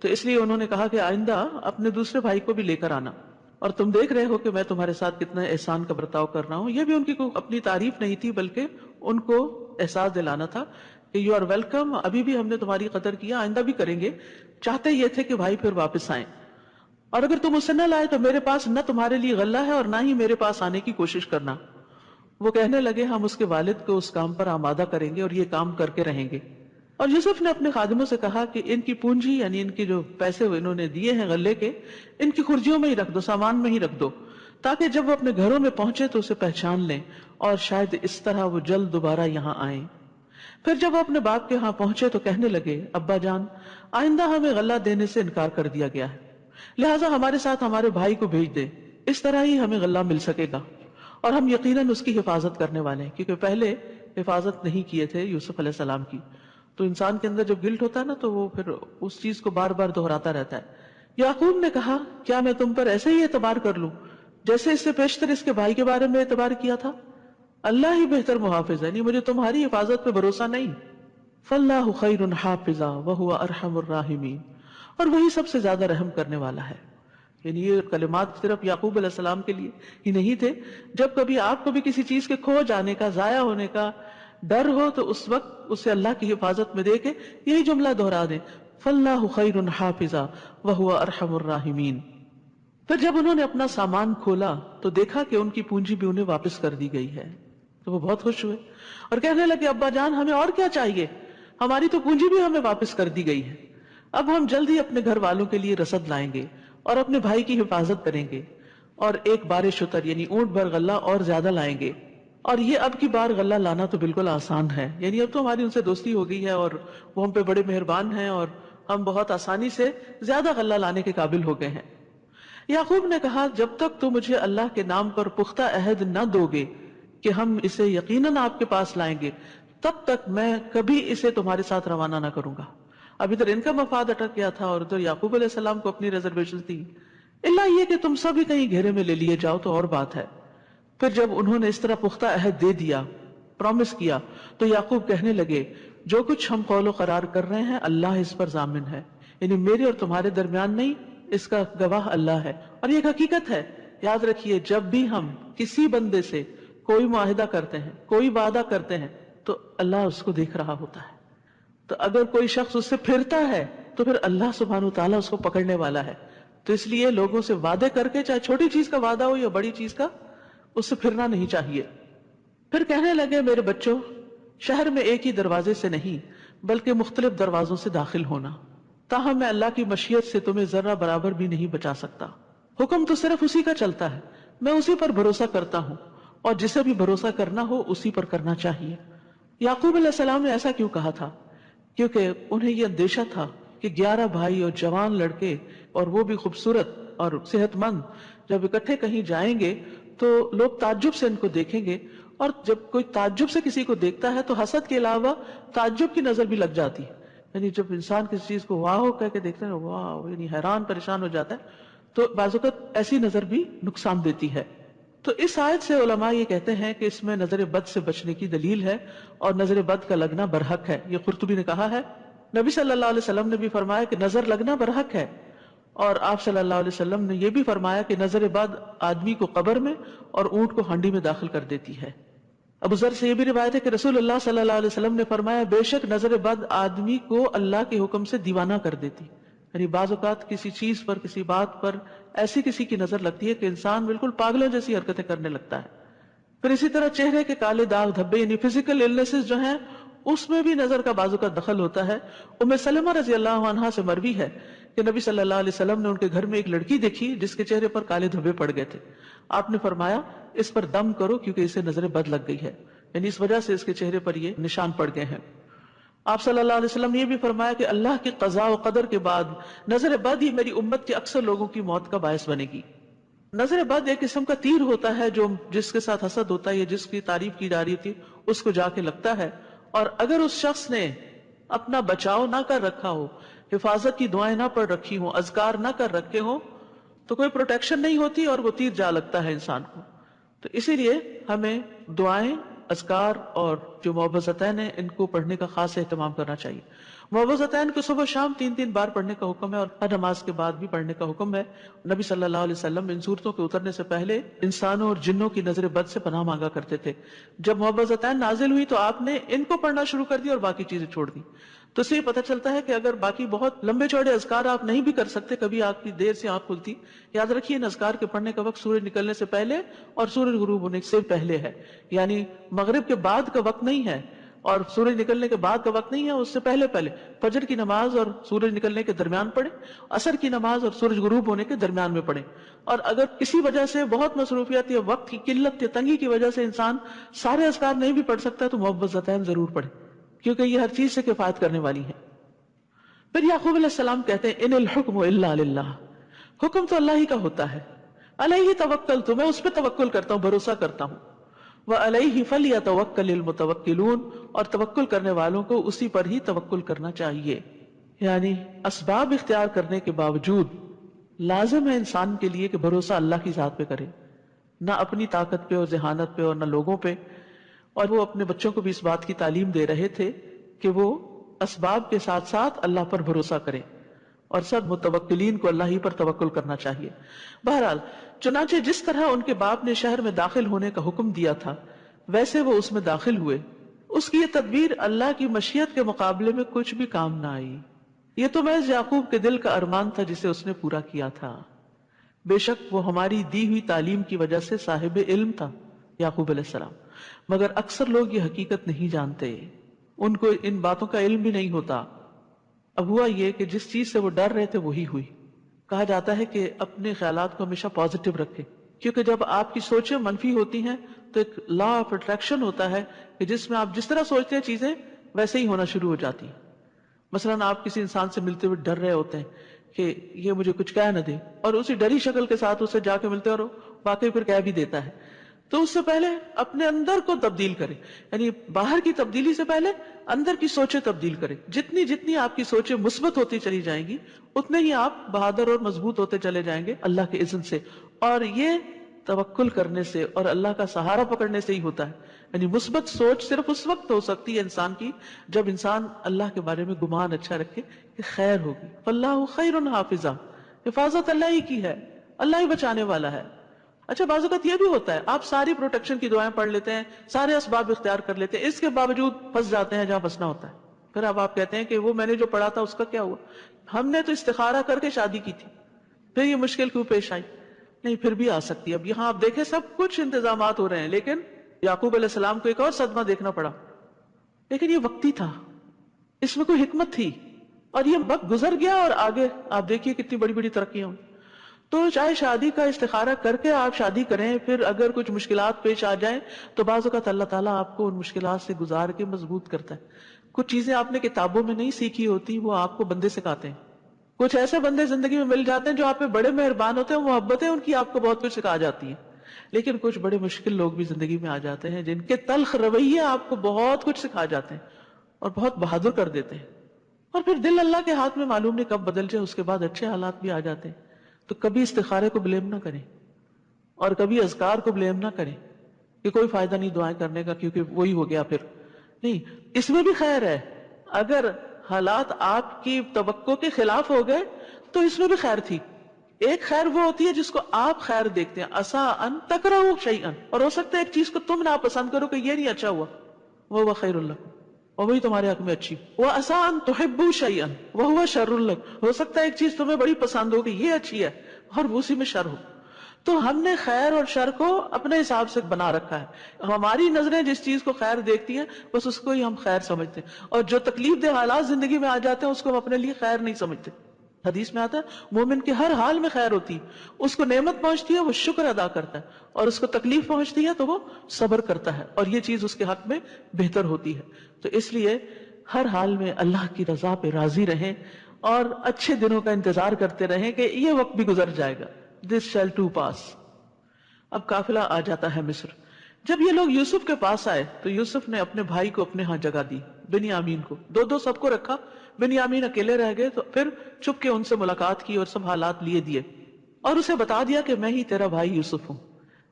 تو اس لیے انہوں نے کہا کہ آئندہ اپنے دوسرے بھائی کو بھی لے کر آنا، اور تم دیکھ رہے ہو کہ میں تمہارے ساتھ کتنا احسان کا برتاؤ کر رہا ہوں. یہ بھی ان کی کوئی اپنی تعریف نہیں تھی بلکہ ان کو احساس دلانا تھا کہ یو آر ویلکم، ابھی بھی ہم نے تمہاری قدر کیا، آئندہ بھی کریں گے. چاہتے یہ تھے کہ بھائی پھر واپس آئیں، اور اگر تم اسے نہ لائے تو میرے پاس نہ تمہارے لیے غلہ ہے اور نہ ہی میرے پاس آنے کی کوشش کرنا. وہ کہنے لگے ہم اس کے والد کو اس کام پر آمادہ کریں گے اور یہ کام کر کے رہیں گے. اور یوسف نے اپنے خادموں سے کہا کہ ان کی پونجی یعنی ان کی جو پیسے انہوں نے دیے ہیں غلے کے، ان کی خرجیوں میں ہی رکھ دو، سامان میں ہی رکھ دو، تاکہ جب وہ اپنے گھروں میں پہنچے تو اسے پہچان لیں اور شاید اس طرح وہ جلد دوبارہ یہاں آئیں. پھر جب وہ اپنے باپ کے ہاں پہنچے تو کہنے لگے ابا جان آئندہ ہمیں غلہ دینے سے انکار کر دیا گیا ہے، لہٰذا ہمارے ساتھ ہمارے بھائی کو بھیج دے، اس طرح ہی ہمیں غلہ مل سکے گا اور ہم یقیناً اس کی حفاظت کرنے والے ہیں. کیونکہ پہلے حفاظت نہیں کیے تھے یوسف علیہ السلام کی، تو انسان کے اندر جب گلٹ ہوتا ہے نا تو وہ پھر اس چیز کو بار بار دہراتا رہتا ہے. یعقوب نے کہا کیا میں تم پر ایسے ہی اعتبار کر لوں جیسے اس سے پیشتر اس کے بھائی کے بارے میں اعتبار کیا تھا؟ اللہ ہی بہتر محافظ ہے، یعنی مجھے تمہاری حفاظت پہ بھروسہ نہیں. فاللہ خیر حافظا وہو ارحم الراحمین، اور وہی سب سے زیادہ رحم کرنے والا ہے. یعنی یہ کلمات صرف یعقوب علیہ السلام کے لیے ہی نہیں تھے. جب کبھی آپ کو بھی کسی چیز کے کھو جانے کا، ضائع ہونے کا ڈر ہو تو اس وقت اسے اللہ کی حفاظت میں دے کے یہی جملہ دہرا دیں فاللہ خیر حافظا وہو ارحم الراحمین. پھر جب انہوں نے اپنا سامان کھولا تو دیکھا کہ ان کی پونجی بھی انہیں واپس کر دی گئی ہے تو وہ بہت خوش ہوئے اور کہنے لگے ابا جان ہمیں اور کیا چاہیے، ہماری تو پونجی بھی ہمیں واپس کر دی گئی ہے. اب ہم جلد ہی اپنے گھر والوں کے لیے رسد لائیں گے اور اپنے بھائی کی حفاظت کریں گے اور ایک بار شتر یعنی اونٹ بھر غلہ اور زیادہ لائیں گے. اور یہ اب کی بار غلہ لانا تو بالکل آسان ہے، یعنی اب تو ہماری ان سے دوستی ہو گئی ہے اور وہ ہم پہ بڑے مہربان ہیں اور ہم بہت آسانی سے زیادہ غلہ لانے کے قابل ہو گئے ہیں. یعقوب نے کہا جب تک تو مجھے اللہ کے نام پر پختہ عہد نہ دو گے کہ ہم اسے یقیناً آپ کے پاس لائیں گے تب تک میں کبھی اسے تمہارے ساتھ روانہ نہ کروں گا. اب ادھر ان کا مفاد اٹک گیا تھا اور ادھر یعقوب علیہ السلام کو اپنی ریزرویشن تھی، اللہ یہ کہ تم سب ہی کہیں گھیرے میں لے لیے جاؤ تو اور بات ہے. پھر جب انہوں نے اس طرح پختہ عہد دے دیا، پرومس کیا، تو یعقوب کہنے لگے جو کچھ ہم قول و قرار کر رہے ہیں اللہ اس پر ضامن ہے، یعنی میرے اور تمہارے درمیان نہیں، اس کا گواہ اللہ ہے۔ اور یہ ایک حقیقت ہے، یاد رکھیے جب بھی ہم کسی بندے سے کوئی معاہدہ کرتے ہیں، کوئی وعدہ کرتے ہیں، تو اللہ اس کو دیکھ رہا ہوتا ہے۔ تو اگر کوئی شخص اس سے پھرتا ہے تو پھر اللہ سبحانہ وتعالیٰ اس کو پکڑنے والا ہے۔ تو اس لیے لوگوں سے وعدے کر کے، چاہے چھوٹی چیز کا وعدہ ہو یا بڑی چیز کا، اس سے پھرنا نہیں چاہیے۔ پھر کہنے لگے میرے بچوں، شہر میں ایک ہی دروازے سے نہیں بلکہ مختلف دروازوں سے داخل ہونا، تاہم میں اللہ کی مشیت سے تمہیں ذرہ برابر بھی نہیں بچا سکتا۔ حکم تو صرف اسی کا چلتا ہے، میں اسی پر بھروسہ کرتا ہوں، اور جسے بھی بھروسہ کرنا ہو اسی پر کرنا چاہیے۔ یعقوب علیہ السلام نے ایسا کیوں کہا تھا؟ کیونکہ انہیں یہ اندیشہ تھا کہ 11 بھائی اور جوان لڑکے، اور وہ بھی خوبصورت اور صحت مند، جب اکٹھے کہیں جائیں گے تو لوگ تعجب سے ان کو دیکھیں گے، اور جب کوئی تعجب سے کسی کو دیکھتا ہے تو حسد کے علاوہ تعجب کی نظر بھی لگ جاتی ہے، یعنی جب انسان کسی چیز کو واہ کہہ کے دیکھتا ہے، واہ، یعنی حیران پریشان ہو جاتا ہے، تو بعض اوقات ایسی نظر بھی نقصان دیتی ہے۔ تو اس آیت سے علماء یہ کہتے ہیں کہ اس میں نظر بد سے بچنے کی دلیل ہے، اور نظر بد کا لگنا برحق ہے۔ یہ قرطبی نے کہا ہے، نبی صلی اللہ علیہ وسلم نے بھی فرمایا کہ نظر لگنا برحق ہے، اور آپ صلی اللہ علیہ وسلم نے یہ بھی فرمایا کہ نظر بد آدمی کو قبر میں اور اونٹ کو ہانڈی میں داخل کر دیتی ہے۔ ابو ذر سے یہ بھی روایت ہے کہ رسول اللہ صلی اللہ علیہ وسلم نے فرمایا، بے شک نظر بد آدمی کو اللہ کے حکم سے دیوانہ کر دیتی، یعنی بعض اوقات کسی چیز پر، کسی بات پر ایسی کسی کی نظر لگتی ہے کہ انسان بالکل پاگلوں جیسی حرکتیں کرنے لگتا ہے۔ پھر اسی طرح چہرے کے کالے داغ دھبے، یعنی فزیکل النیسز جو ہیں، اس میں بھی نظر کا بعض اوقات دخل ہوتا ہے۔ ام سلمہ رضی اللہ عنہا سے مروی ہے کہ نبی صلی اللہ علیہ وسلم نے ان کے گھر میں ایک لڑکی دیکھی جس کے چہرے پر کالے دھبے پڑ گئے تھے۔ آپ نے فرمایا اس پر دم کرو کیونکہ اسے نظر بد لگ گئی ہے، یعنی اس وجہ سے اس کے چہرے پر یہ نشان پڑ گئے ہیں۔ آپ صلی اللہ علیہ وسلم نے یہ بھی فرمایا کہ اللہ کی قضاء و قدر کے بعد نظر بد ہی میری امت کے اکثر لوگوں کی موت کا باعث بنے گی۔ نظر بد ایک قسم کا تیر ہوتا ہے جو جس کے ساتھ حسد ہوتا ہے یا جس کی تعریف کی جا رہی تھی اس کو جا کے لگتا ہے، اور اگر اس شخص نے اپنا بچاؤ نہ کر رکھا ہو، حفاظت کی دعائیں نہ پڑھ رکھی ہوں، اذکار نہ کر رکھے ہوں، تو کوئی پروٹیکشن نہیں ہوتی اور وہ تیر جا لگتا ہے انسان کو۔ تو اسی لیے ہمیں دعائیں، اذکار اور جو معوذتین ہیں ان کو پڑھنے کا خاص اہتمام کرنا چاہیے۔ معوذتین کو صبح شام 3 بار پڑھنے کا حکم ہے، اور ہر نماز کے بعد بھی پڑھنے کا حکم ہے۔ نبی صلی اللہ علیہ وسلم ان صورتوں کے اترنے سے پہلے انسانوں اور جنوں کی نظر بد سے پناہ مانگا کرتے تھے۔ جب معوذتین نازل ہوئی تو آپ نے ان کو پڑھنا شروع کر دیا اور باقی چیزیں چھوڑ دی۔ تو اس سے یہ پتہ چلتا ہے کہ اگر باقی بہت لمبے چوڑے اذکار آپ نہیں بھی کر سکتے، کبھی آپ کی دیر سے آنکھ کھلتی، یاد رکھیے ان اذکار کے پڑھنے کا وقت سورج نکلنے سے پہلے اور سورج غروب ہونے سے پہلے ہے، یعنی مغرب کے بعد کا وقت نہیں ہے اور سورج نکلنے کے بعد کا وقت نہیں ہے، اس سے پہلے فجر کی نماز اور سورج نکلنے کے درمیان پڑھیں، عصر کی نماز اور سورج غروب ہونے کے درمیان میں پڑھیں۔ اور اگر کسی وجہ سے بہت مصروفیت یا وقت کی قلت یا تنگی کی وجہ سے انسان سارے اذکار نہیں بھی پڑھ سکتا تو معوذتین ضرور پڑھے، کیونکہ یہ ہر چیز سے کفایت کرنے والی ہے۔ پھر یعقوب علیہ السلام کہتے ہیں، ان الحکم الا للہ، حکم تو اللہ ہی کا ہوتا ہے، علیہ توکلت، میں اس پہ توکل کرتا ہوں، بھروسہ کرتا ہوں، وعلیہ فلیتوکل المتوکلون، اور توکل کرنے والوں کو اسی پر ہی توکل کرنا چاہیے۔ یعنی اسباب اختیار کرنے کے باوجود لازم ہے انسان کے لیے کہ بھروسہ اللہ کی ذات پہ کرے، نہ اپنی طاقت پہ اور ذہانت پہ اور نہ لوگوں پہ۔ اور وہ اپنے بچوں کو بھی اس بات کی تعلیم دے رہے تھے کہ وہ اسباب کے ساتھ ساتھ اللہ پر بھروسہ کریں، اور سب متوکلین کو اللہ ہی پر توکل کرنا چاہیے۔ بہرحال چنانچہ جس طرح ان کے باپ نے شہر میں داخل ہونے کا حکم دیا تھا ویسے وہ اس میں داخل ہوئے۔ اس کی یہ تدبیر اللہ کی مشیت کے مقابلے میں کچھ بھی کام نہ آئی۔ یہ تو محض یعقوب کے دل کا ارمان تھا جسے اس نے پورا کیا تھا۔ بے شک وہ ہماری دی ہوئی تعلیم کی وجہ سے صاحب علم تھا، یعقوب علیہ السلام، مگر اکثر لوگ یہ حقیقت نہیں جانتے، ان کو ان باتوں کا علم بھی نہیں ہوتا۔ اب ہوا یہ کہ جس چیز سے وہ ڈر رہے تھے وہی ہوئی۔ کہا جاتا ہے کہ اپنے خیالات کو ہمیشہ پازیٹو رکھیں، کیونکہ جب آپ کی سوچیں منفی ہوتی ہیں تو ایک لا آف اٹریکشن ہوتا ہے کہ جس میں آپ جس طرح سوچتے ہیں چیزیں ویسے ہی ہونا شروع ہو جاتی ہیں۔ مثلاً آپ کسی انسان سے ملتے ہوئے ڈر رہے ہوتے ہیں کہ یہ مجھے کچھ کہہ نہ دے، اور اسی ڈری شکل کے ساتھ اسے جا کے ملتے اور واقعی پھر کہہ بھی دیتا ہے، تو اس سے پہلے اپنے اندر کو تبدیل کریں، یعنی باہر کی تبدیلی سے پہلے اندر کی سوچیں تبدیل کریں۔ جتنی آپ کی سوچیں مثبت ہوتی چلی جائیں گی اتنے ہی آپ بہادر اور مضبوط ہوتے چلے جائیں گے اللہ کے اذن سے۔ اور یہ توکل کرنے سے اور اللہ کا سہارا پکڑنے سے ہی ہوتا ہے. یعنی مثبت سوچ صرف اس وقت ہو سکتی ہے انسان کی جب انسان اللہ کے بارے میں گمان اچھا رکھے کہ خیر ہوگی. فاللہ خیر حافظا، حفاظت اللہ ہی کی ہے، اللہ ہی بچانے والا ہے. اچھا بعض اوقات یہ بھی ہوتا ہے آپ ساری پروٹیکشن کی دعائیں پڑھ لیتے ہیں، سارے اسباب اختیار کر لیتے ہیں، اس کے باوجود پھنس جاتے ہیں جہاں پھنسنا ہوتا ہے. پھر اب آپ کہتے ہیں کہ وہ میں نے جو پڑھا تھا اس کا کیا ہوا؟ ہم نے تو استخارہ کر کے شادی کی تھی، پھر یہ مشکل کیوں پیش آئی؟ نہیں، پھر بھی آ سکتی ہے. اب یہاں آپ دیکھیں سب کچھ انتظامات ہو رہے ہیں، لیکن یعقوب علیہ السلام کو ایک اور صدمہ دیکھنا پڑا. لیکن یہ وقتی تھا، اس میں کوئی حکمت تھی، اور یہ وقت گزر گیا اور آگے آپ دیکھیے کتنی بڑی بڑی ترقیاں ہوئی. تو چاہے شادی کا استخارہ کر کے آپ شادی کریں، پھر اگر کچھ مشکلات پیش آ جائیں تو بعض اوقات اللہ تعالیٰ آپ کو ان مشکلات سے گزار کے مضبوط کرتا ہے. کچھ چیزیں آپ نے کتابوں میں نہیں سیکھی ہوتی، وہ آپ کو بندے سکھاتے ہیں. کچھ ایسے بندے زندگی میں مل جاتے ہیں جو آپ پہ بڑے مہربان ہوتے ہیں، محبتیں ان کی آپ کو بہت کچھ سکھا جاتی ہیں. لیکن کچھ بڑے مشکل لوگ بھی زندگی میں آ جاتے ہیں جن کے تلخ رویے آپ کو بہت کچھ سکھا جاتے ہیں اور بہت بہادر کر دیتے ہیں. اور پھر دل اللہ کے ہاتھ میں معلوم نہیں کب بدل جائے، اس کے بعد اچھے حالات بھی آ جاتے ہیں. تو کبھی استخارے کو بلیم نہ کریں اور کبھی اذکار کو بلیم نہ کریں کہ کوئی فائدہ نہیں دعائیں کرنے کا کیونکہ وہی ہو گیا. پھر نہیں، اس میں بھی خیر ہے. اگر حالات آپ کی توقع کے خلاف ہو گئے تو اس میں بھی خیر تھی. ایک خیر وہ ہوتی ہے جس کو آپ خیر دیکھتے ہیں، عسیٰ ان تکرہوا شیئا، اور ہو سکتا ہے ایک چیز کو تم ناپسند کرو کہ یہ نہیں اچھا ہوا، وہو خیر لکم، اور وہی تمہارے حق میں اچھی. وعسیٰ ان تحبوا شیئا وہو شر لکم، ہو سکتا ہے ایک چیز تمہیں بڑی پسند ہو کہ یہ اچھی ہے اور اسی میں شر ہو. تو ہم نے خیر اور شر کو اپنے حساب سے بنا رکھا ہے. ہماری نظریں جس چیز کو خیر دیکھتی ہیں بس اس کو ہی ہم خیر سمجھتے ہیں، اور جو تکلیف دہ حالات زندگی میں آ جاتے ہیں اس کو ہم اپنے لیے خیر نہیں سمجھتے. حدیث میں آتا ہے مومن کے ہر حال میں خیر ہوتی ہے. اس کو نعمت پہنچتی ہے وہ شکر ادا کرتا ہے، اور اس کو تکلیف پہنچتی ہے تو وہ صبر کرتا ہے، اور یہ چیز اس کے حق میں بہتر ہوتی ہے. تو اس لیے ہر حال میں اللہ کی رضا پہ راضی رہیں اور اچھے دنوں کا انتظار کرتے رہیں کہ یہ وقت بھی گزر جائے گا. This shall too pass. اب قافلہ آ جاتا ہے مصر. جب یہ لوگ یوسف کے پاس آئے تو یوسف نے اپنے بھائی کو اپنے ہاں جگہ دی، بنیامین کو. دو سب کو رکھا، بنیامین اکیلے رہ گئے. تو پھر چھپ کے ان سے ملاقات کی اور سب حالات لیے دیے اور اسے بتا دیا کہ میں ہی تیرا بھائی یوسف ہوں،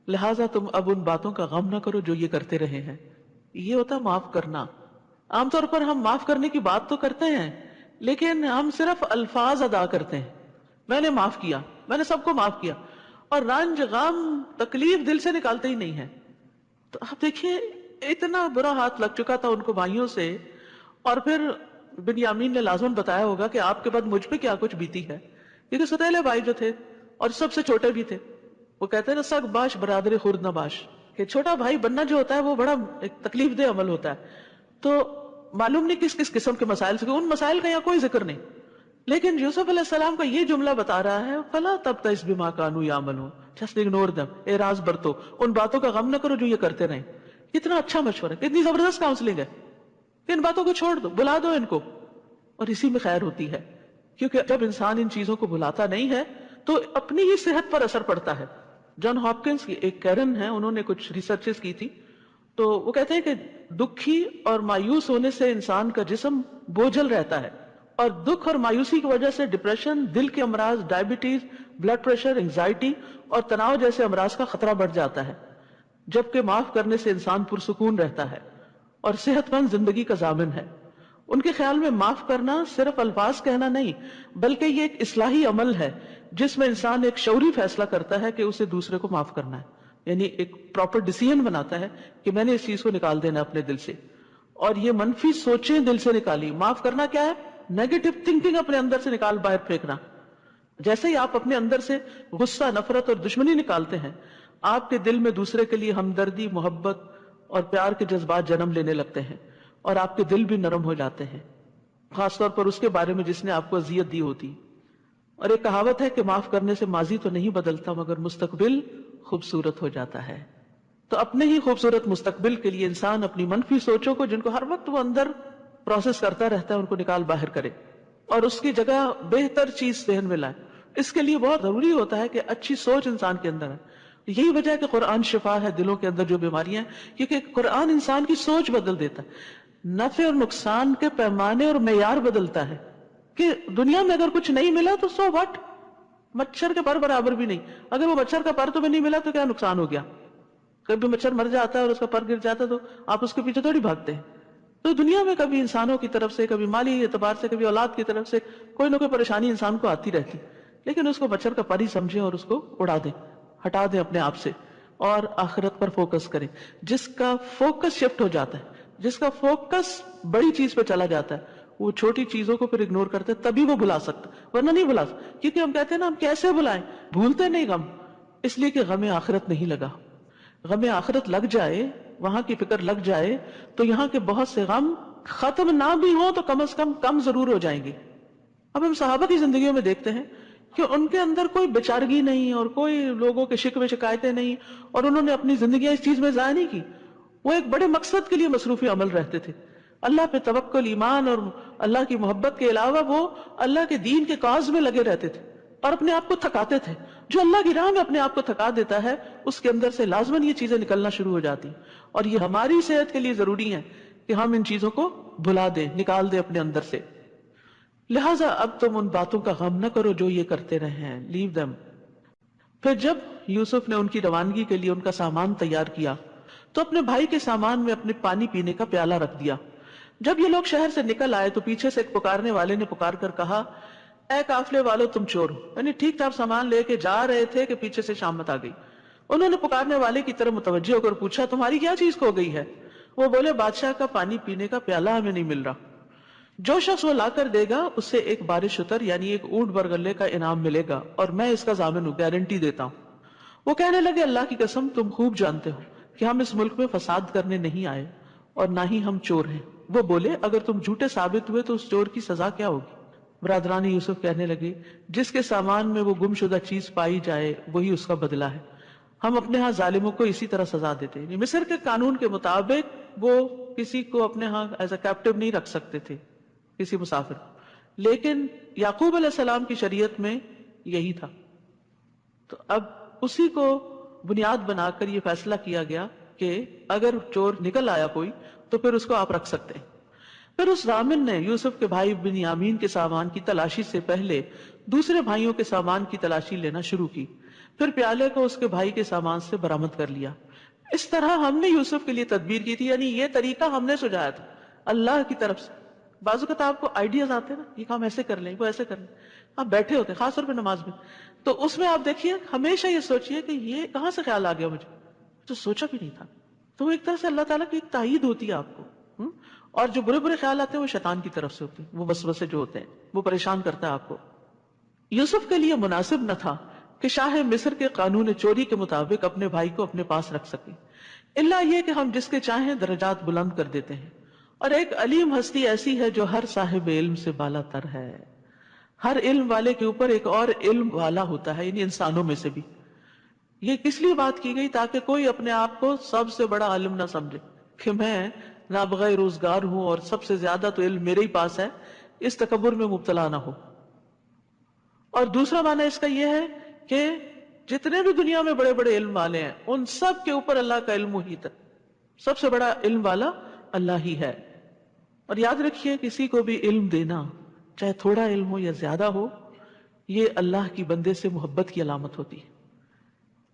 لہٰذا تم اب ان باتوں کا غم نہ کرو جو یہ کرتے رہے ہیں. یہ ہوتا ہے معاف کرنا. عام طور پر ہم معاف کرنے کی بات تو کرتے ہیں لیکن ہم صرف الفاظ ادا کرتے ہیں. میں نے معاف کیا، میں نے سب کو معاف کیا، اور رنج غم تکلیف دل سے نکالتے ہی نہیں ہے. تو آپ دیکھیے اتنا برا ہاتھ لگ چکا تھا ان کو بھائیوں سے، اور پھر بنیامین نے لازماً بتایا ہوگا کہ آپ کے بعد مجھ پہ کیا کچھ بیتی ہے، کیونکہ ستیلے بھائی جو تھے اور سب سے چھوٹے بھی تھے. وہ کہتے ہیں نا سگ باش برادر خورد نباش، کہ چھوٹا بھائی بننا جو ہوتا ہے وہ بڑا ایک تکلیف دہ عمل ہوتا ہے. تو معلوم نہیں کس کس قسم کے مسائل سے، ان مسائل کا یہاں کوئی ذکر نہیں. لیکن یوسف علیہ السلام کا یہ جملہ بتا رہا ہے فَلَا تَبْتَئِسْ بِمَا كَانُوا يَعْمَلُونَ، just ignore them، اعراض برتو، ان باتوں کا غم نہ کرو جو یہ کرتے رہیں. کتنا اچھا مشورہ، کتنی زبردست کاؤنسلنگ ہے کہ ان باتوں کو چھوڑ دو، بلا دو ان کو، اور اسی میں خیر ہوتی ہے. کیونکہ جب انسان ان چیزوں کو بلاتا نہیں ہے تو اپنی ہی صحت پر اثر پڑتا ہے. جان ہاپکنس کی ایک کیرن ہے، انہوں نے کچھ ریسرچز کی تھی، تو وہ کہتے ہیں کہ دکھی اور مایوس ہونے سے انسان کا جسم بوجھل رہتا ہے، اور دکھ اور مایوسی کی وجہ سے ڈپریشن، دل کے امراض، ڈائبٹیز، بلڈ پریشر، انگزائٹی اور تناؤ جیسے امراض کا خطرہ بڑھ جاتا ہے. جبکہ معاف کرنے سے انسان پرسکون رہتا ہے اور صحت مند زندگی کا ضامن ہے. ان کے خیال میں معاف کرنا صرف الفاظ کہنا نہیں بلکہ یہ ایک اصلاحی عمل ہے جس میں انسان ایک شعوری فیصلہ کرتا ہے کہ اسے دوسرے کو معاف کرنا ہے. یعنی ایک پراپر ڈیسیژن بناتا ہے کہ میں نے اس چیز کو نکال دینا اپنے دل سے، اور یہ منفی سوچیں دل سے نکالی. معاف کرنا کیا ہے؟ نیگیٹو تھنکنگ اپنے اندر سے نکال باہر پھینکنا. جیسے ہی آپ اپنے اندر سے غصہ، نفرت اور دشمنی نکالتے ہیں، آپ کے دل میں دوسرے کے لیے ہمدردی، محبت اور پیار کے جذبات جنم لینے لگتے ہیں، اور آپ کے دل بھی نرم ہو جاتے ہیں، خاص طور پر اس کے بارے میں جس نے آپ کو اذیت دی ہوتی. اور ایک کہاوت ہے کہ معاف کرنے سے ماضی تو نہیں بدلتا مگر مستقبل خوبصورت ہو جاتا ہے. تو اپنے ہی خوبصورت مستقبل کے لیے انسان اپنی منفی سوچوں کو، جن کو ہر وقت وہ اندر پروسیس کرتا رہتا ہے، ان کو نکال باہر کرے اور اس کی جگہ بہتر چیز ذہن میں لائے. اس کے لیے بہت ضروری ہوتا ہے کہ اچھی سوچ انسان کے اندر ہے. یہی وجہ ہے کہ قرآن شفا ہے دلوں کے اندر جو بیماریاں ہیں، کیونکہ قرآن انسان کی سوچ بدل دیتا ہے، نفع اور نقصان کے پیمانے اور معیار بدلتا ہے. کہ دنیا میں اگر کچھ نہیں ملا تو سو واٹ، مچھر کے پر برابر بھی نہیں. اگر وہ مچھر کا پر تمہیں نہیں ملا تو کیا نقصان ہو گیا؟ کبھی مچھر مر جاتا ہے اور اس کا پر گر جاتا ہے تو آپ اس کے پیچھے تھوڑی بھاگتے ہیں. تو دنیا میں کبھی انسانوں کی طرف سے، کبھی مالی اعتبار سے، کبھی اولاد کی طرف سے کوئی نہ کوئی پریشانی انسان کو آتی رہتی، لیکن اس کو مچھر کا پر ہی سمجھیں اور اس کو اڑا دیں، ہٹا دیں اپنے آپ سے، اور آخرت پر فوکس کریں. جس کا فوکس شفٹ ہو جاتا ہے، جس کا فوکس بڑی چیز پہ چلا جاتا ہے، وہ چھوٹی چیزوں کو پھر اگنور کرتے تبھی وہ بھلا سکتا، ورنہ نہیں بھلا سکتا. کیونکہ ہم کہتے ہیں نا ہم کیسے بھلائیں، بھولتے نہیں غم، اس لیے کہ غم آخرت نہیں لگا. غم آخرت لگ جائے، وہاں کی فکر لگ جائے تو یہاں کے بہت سے غم ختم نہ بھی ہوں تو کم از کم ضرور ہو جائیں گے. اب ہم صحابہ کی زندگیوں میں دیکھتے ہیں کہ ان کے اندر کوئی بیچارگی نہیں اور کوئی لوگوں کے شکوے شکایتیں نہیں، اور انہوں نے اپنی زندگیاں اس چیز میں ضائع نہیں کی. وہ ایک بڑے مقصد کے لیے مصروف عمل رہتے تھے. اللہ پہ توکل، ایمان اور اللہ کی محبت کے علاوہ وہ اللہ کے دین کے کاز میں لگے رہتے تھے اور اپنے آپ کو تھکاتے تھے. جو اللہ کی راہ میں اپنے آپ کو تھکا دیتا ہے اس کے اندر سے لازماً یہ چیزیں نکلنا شروع ہو جاتی، اور یہ ہماری صحت کے لیے ضروری ہے کہ ہم ان چیزوں کو بھلا دیں، نکال دیں اپنے اندر سے. لہٰذا اب تم ان باتوں کا غم نہ کرو جو یہ کرتے رہے ہیں، لیو them. پھر جب یوسف نے ان کی روانگی کے لیے ان کا سامان تیار کیا تو اپنے بھائی کے سامان میں اپنے پانی پینے کا پیالہ رکھ دیا. جب یہ لوگ شہر سے نکل آئے تو پیچھے سے ایک پکارنے والے نے پکار کر کہا، اے قافلے والو تم چور ہو. یعنی ٹھیک ٹھاک سامان لے کے جا رہے تھے کہ پیچھے سے شامت آ گئی. انہوں نے پکارنے والے کی طرف متوجہ ہو کر پوچھا، تمہاری کیا چیز کھو گئی ہے؟ وہ بولے، بادشاہ کا پانی پینے کا پیالہ ہمیں نہیں مل رہا. جو شخص وہ لا کر دے گا اسے ایک بارش شتر یعنی ایک اونٹ برگلے کا انعام ملے گا، اور میں اس کا ضامن ہوں، گارنٹی دیتا ہوں. وہ کہنے لگے، اللہ کی قسم تم خوب جانتے ہو کہ ہم اس ملک میں فساد کرنے نہیں آئے اور نہ ہی ہم چور ہیں. وہ بولے، اگر تم جھوٹے ثابت ہوئے تو اس چور کی سزا کیا ہوگی؟ برادران یوسف کہنے لگے، جس کے سامان میں وہ گم شدہ چیز پائی جائے وہی اس کا بدلہ ہے. ہم اپنے ہاں ظالموں کو اسی طرح سزا دیتے ہیں. مصر کے قانون کے مطابق وہ کسی کو اپنے ہاں ایز اے کیپٹیو نہیں رکھ سکتے تھے، کسی مسافر، لیکن یعقوب علیہ السلام کی شریعت میں یہی تھا. تو اب اسی کو بنیاد بنا کر یہ فیصلہ کیا گیا کہ اگر چور نکل آیا کوئی تو پھر اس کو آپ رکھ سکتے ہیں. پھر اس ضامن نے یوسف کے بھائی بنیامین کے سامان کی تلاشی سے پہلے دوسرے بھائیوں کے سامان کی تلاشی لینا شروع کی، پھر پیالے کو اس کے بھائی کے سامان سے برآمد کر لیا. اس طرح ہم نے یوسف کے لیے تدبیر کی تھی، یعنی یہ طریقہ ہم نے سجایا تھا اللہ کی طرف سے. بعض اوقات آپ کو آئیڈیاز آتے ہیں نا، یہ کام ایسے کر لیں، وہ ایسے کر لیں، آپ بیٹھے ہوتے ہیں خاص طور پہ نماز میں، تو اس میں آپ دیکھیے ہمیشہ یہ سوچیے کہ یہ کہاں سے خیال آ گیا مجھے، تو سوچا بھی نہیں تھا. تو وہ ایک طرح سے اللہ تعالیٰ کی ایک تائید ہوتی ہے آپ کو. اور جو برے برے خیال آتے ہیں وہ شیطان کی طرف سے ہوتے ہیں، وہ وسوسے جو ہوتے ہیں وہ پریشان کرتا ہے آپ کو. یوسف کے لیے مناسب نہ تھا کہ شاہ مصر کے قانون چوری کے مطابق اپنے بھائی کو اپنے پاس رکھ سکیں، الا یہ کہ ہم جس کے چاہیں درجات بلند کر دیتے ہیں. اور ایک علیم ہستی ایسی ہے جو ہر صاحب علم سے بالا تر ہے. ہر علم والے کے اوپر ایک اور علم والا ہوتا ہے، یعنی انسانوں میں سے بھی. یہ کس لیے بات کی گئی؟ تاکہ کوئی اپنے آپ کو سب سے بڑا عالم نہ سمجھے کہ میں نابغہ روزگار ہوں اور سب سے زیادہ تو علم میرے ہی پاس ہے، اس تکبر میں مبتلا نہ ہو. اور دوسرا معنی اس کا یہ ہے کہ جتنے بھی دنیا میں بڑے بڑے علم والے ہیں ان سب کے اوپر اللہ کا علم محیط ہے. سب سے بڑا علم والا اللہ ہی ہے. اور یاد رکھیے کسی کو بھی علم دینا، چاہے تھوڑا علم ہو یا زیادہ ہو، یہ اللہ کی بندے سے محبت کی علامت ہوتی ہے.